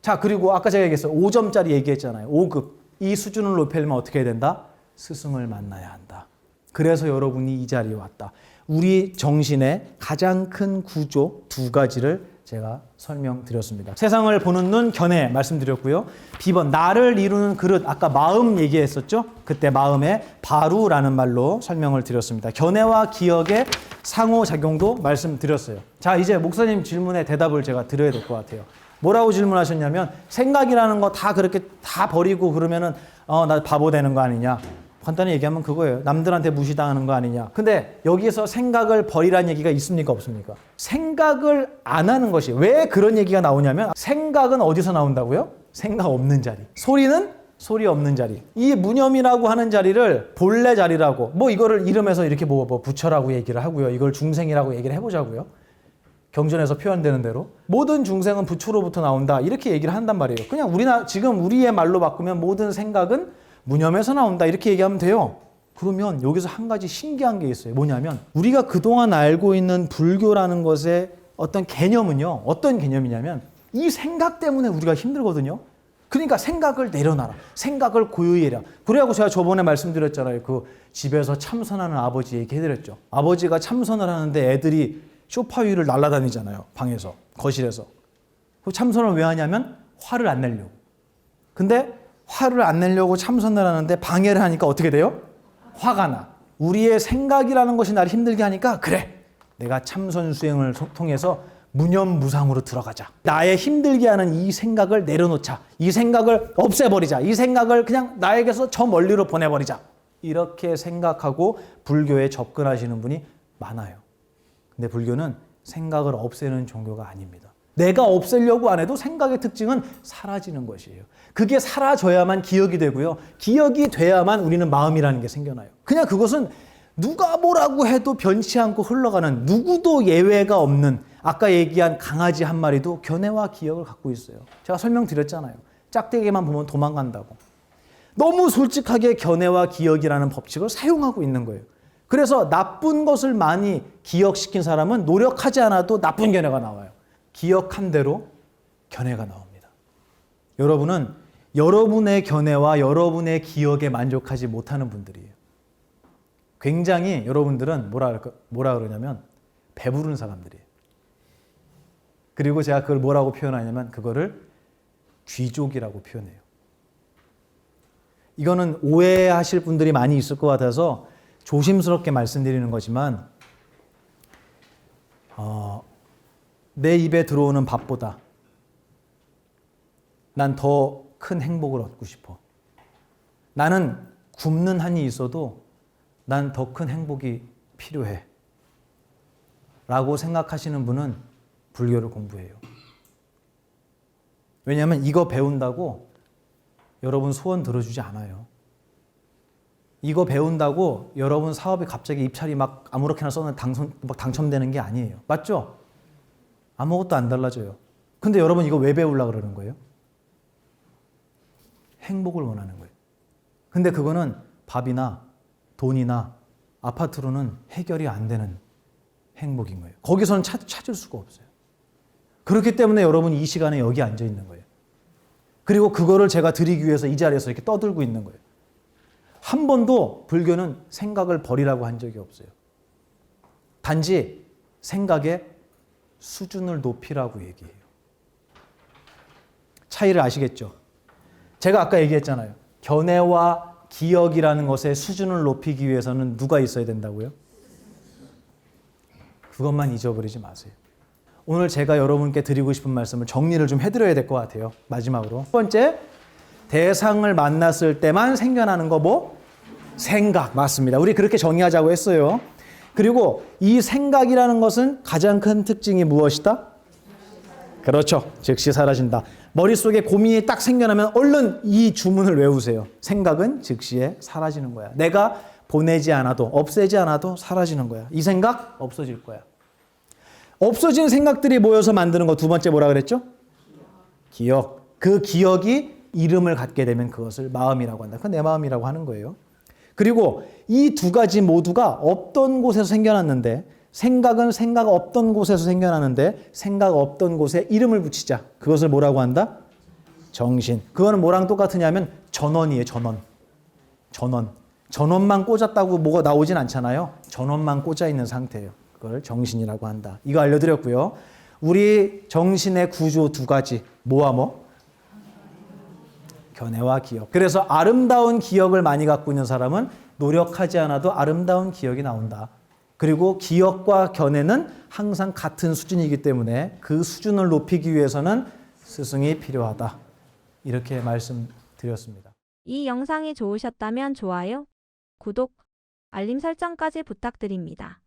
자, 그리고 아까 제가 얘기했어요. 5점짜리 얘기했잖아요. 5급. 이 수준을 높이려면 어떻게 해야 된다? 스승을 만나야 한다. 그래서 여러분이 이 자리에 왔다. 우리 정신의 가장 큰 구조 2가지를 제가 설명드렸습니다. 세상을 보는 눈, 견해 말씀드렸고요. B번, 나를 이루는 그릇, 아까 마음 얘기했었죠? 그때 마음의 바루라는 말로 설명을 드렸습니다. 견해와 기억의 상호작용도 말씀드렸어요. 자, 이제 목사님 질문에 대답을 제가 드려야 될 것 같아요. 뭐라고 질문하셨냐면, 생각이라는 거 다 그렇게 다 버리고 그러면은 나 바보 되는 거 아니냐. 간단히 얘기하면 그거예요. 남들한테 무시당하는 거 아니냐. 근데 여기서 생각을 버리라는 얘기가 있습니까, 없습니까? 생각을 안 하는 것이, 왜 그런 얘기가 나오냐면, 생각은 어디서 나온다고요? 생각 없는 자리. 소리는 소리 없는 자리. 이 무념이라고 하는 자리를 본래 자리라고, 뭐 이거를 이름에서 이렇게 뭐 부처라고 얘기를 하고요. 이걸 중생이라고 얘기를 해보자고요. 경전에서 표현되는 대로 모든 중생은 부처로부터 나온다, 이렇게 얘기를 한단 말이에요. 그냥 지금 우리의 말로 바꾸면 모든 생각은 무념에서 나온다, 이렇게 얘기하면 돼요. 그러면 여기서 한 가지 신기한 게 있어요. 뭐냐면, 우리가 그동안 알고 있는 불교라는 것의 어떤 개념은요, 어떤 개념이냐면, 이 생각 때문에 우리가 힘들거든요. 그러니까 생각을 내려놔라, 생각을 고요히 해라. 그래갖고 제가 저번에 말씀드렸잖아요. 그 집에서 참선하는 아버지 얘기해드렸죠. 아버지가 참선을 하는데 애들이 소파 위를 날아다니잖아요. 방에서, 거실에서. 그 참선을 왜 하냐면 화를 안 내려고. 근데 화를 안 내려고 참선을 하는데 방해를 하니까 어떻게 돼요? 화가 나. 우리의 생각이라는 것이 나를 힘들게 하니까, 그래, 내가 참선 수행을 통해서 무념무상으로 들어가자. 나의 힘들게 하는 이 생각을 내려놓자. 이 생각을 없애버리자. 이 생각을 그냥 나에게서 저 멀리로 보내버리자. 이렇게 생각하고 불교에 접근하시는 분이 많아요. 근데 불교는 생각을 없애는 종교가 아닙니다. 내가 없애려고 안 해도 생각의 특징은 사라지는 것이에요. 그게 사라져야만 기억이 되고요. 기억이 돼야만 우리는 마음이라는 게 생겨나요. 그냥 그것은 누가 뭐라고 해도 변치 않고 흘러가는, 누구도 예외가 없는, 아까 얘기한 강아지 한 마리도 견해와 기억을 갖고 있어요. 제가 설명드렸잖아요. 짝대기만 보면 도망간다고. 너무 솔직하게 견해와 기억이라는 법칙을 사용하고 있는 거예요. 그래서 나쁜 것을 많이 기억시킨 사람은 노력하지 않아도 나쁜 견해가 나와요. 기억한 대로 견해가 나옵니다. 여러분은 여러분의 견해와 여러분의 기억에 만족하지 못하는 분들이에요. 굉장히 여러분들은 뭐라 그러냐면 배부른 사람들이에요. 그리고 제가 그걸 뭐라고 표현하냐면 그거를 귀족이라고 표현해요. 이거는 오해하실 분들이 많이 있을 것 같아서 조심스럽게 말씀드리는 거지만, 내 입에 들어오는 밥보다 난 더 큰 행복을 얻고 싶어. 나는 굶는 한이 있어도 난 더 큰 행복이 필요해. 라고 생각하시는 분은 불교를 공부해요. 왜냐하면 이거 배운다고 여러분 소원 들어주지 않아요. 이거 배운다고 여러분 사업에 갑자기 입찰이 막 아무렇게나 썼는데 당첨되는 게 아니에요. 맞죠? 아무것도 안 달라져요. 근데 여러분 이거 왜 배우려고 그러는 거예요? 행복을 원하는 거예요. 근데 그거는 밥이나 돈이나 아파트로는 해결이 안 되는 행복인 거예요. 거기서는 찾을 수가 없어요. 그렇기 때문에 여러분 이 시간에 여기 앉아 있는 거예요. 그리고 그거를 제가 드리기 위해서 이 자리에서 이렇게 떠들고 있는 거예요. 한 번도 불교는 생각을 버리라고 한 적이 없어요. 단지 생각의 수준을 높이라고 얘기해요. 차이를 아시겠죠? 제가 아까 얘기했잖아요. 견해와 기억이라는 것의 수준을 높이기 위해서는 누가 있어야 된다고요? 그것만 잊어버리지 마세요. 오늘 제가 여러분께 드리고 싶은 말씀을 정리를 좀 해드려야 될 것 같아요. 마지막으로. 첫 번째, 대상을 만났을 때만 생겨나는 거 뭐? 생각. 맞습니다. 우리 그렇게 정의하자고 했어요. 그리고 이 생각이라는 것은 가장 큰 특징이 무엇이다? 그렇죠. 즉시 사라진다. 머릿속에 고민이 딱 생겨나면 얼른 이 주문을 외우세요. 생각은 즉시에 사라지는 거야. 내가 보내지 않아도, 없애지 않아도 사라지는 거야. 이 생각 없어질 거야. 없어진 생각들이 모여서 만드는 거 두 번째 뭐라 그랬죠? 기억. 그 기억이 이름을 갖게 되면 그것을 마음이라고 한다. 그건 내 마음이라고 하는 거예요. 그리고 이 두 가지 모두가 없던 곳에서 생겨났는데, 생각은 생각 없던 곳에서 생겨나는데 생각 없던 곳에 이름을 붙이자. 그것을 뭐라고 한다? 정신. 그거는 뭐랑 똑같으냐면 전원이에요. 전원. 전원만 꽂았다고 뭐가 나오진 않잖아요. 전원만 꽂아 있는 상태예요. 그걸 정신이라고 한다. 이거 알려드렸고요. 우리 정신의 구조 두 가지. 뭐와 뭐? 견해와 기억. 그래서 아름다운 기억을 많이 갖고 있는 사람은 노력하지 않아도 아름다운 기억이 나온다. 그리고 기억과 견해는 항상 같은 수준이기 때문에 그 수준을 높이기 위해서는 스승이 필요하다. 이렇게 말씀드렸습니다. 이 영상이 좋으셨다면 좋아요, 구독, 알림 설정까지 부탁드립니다.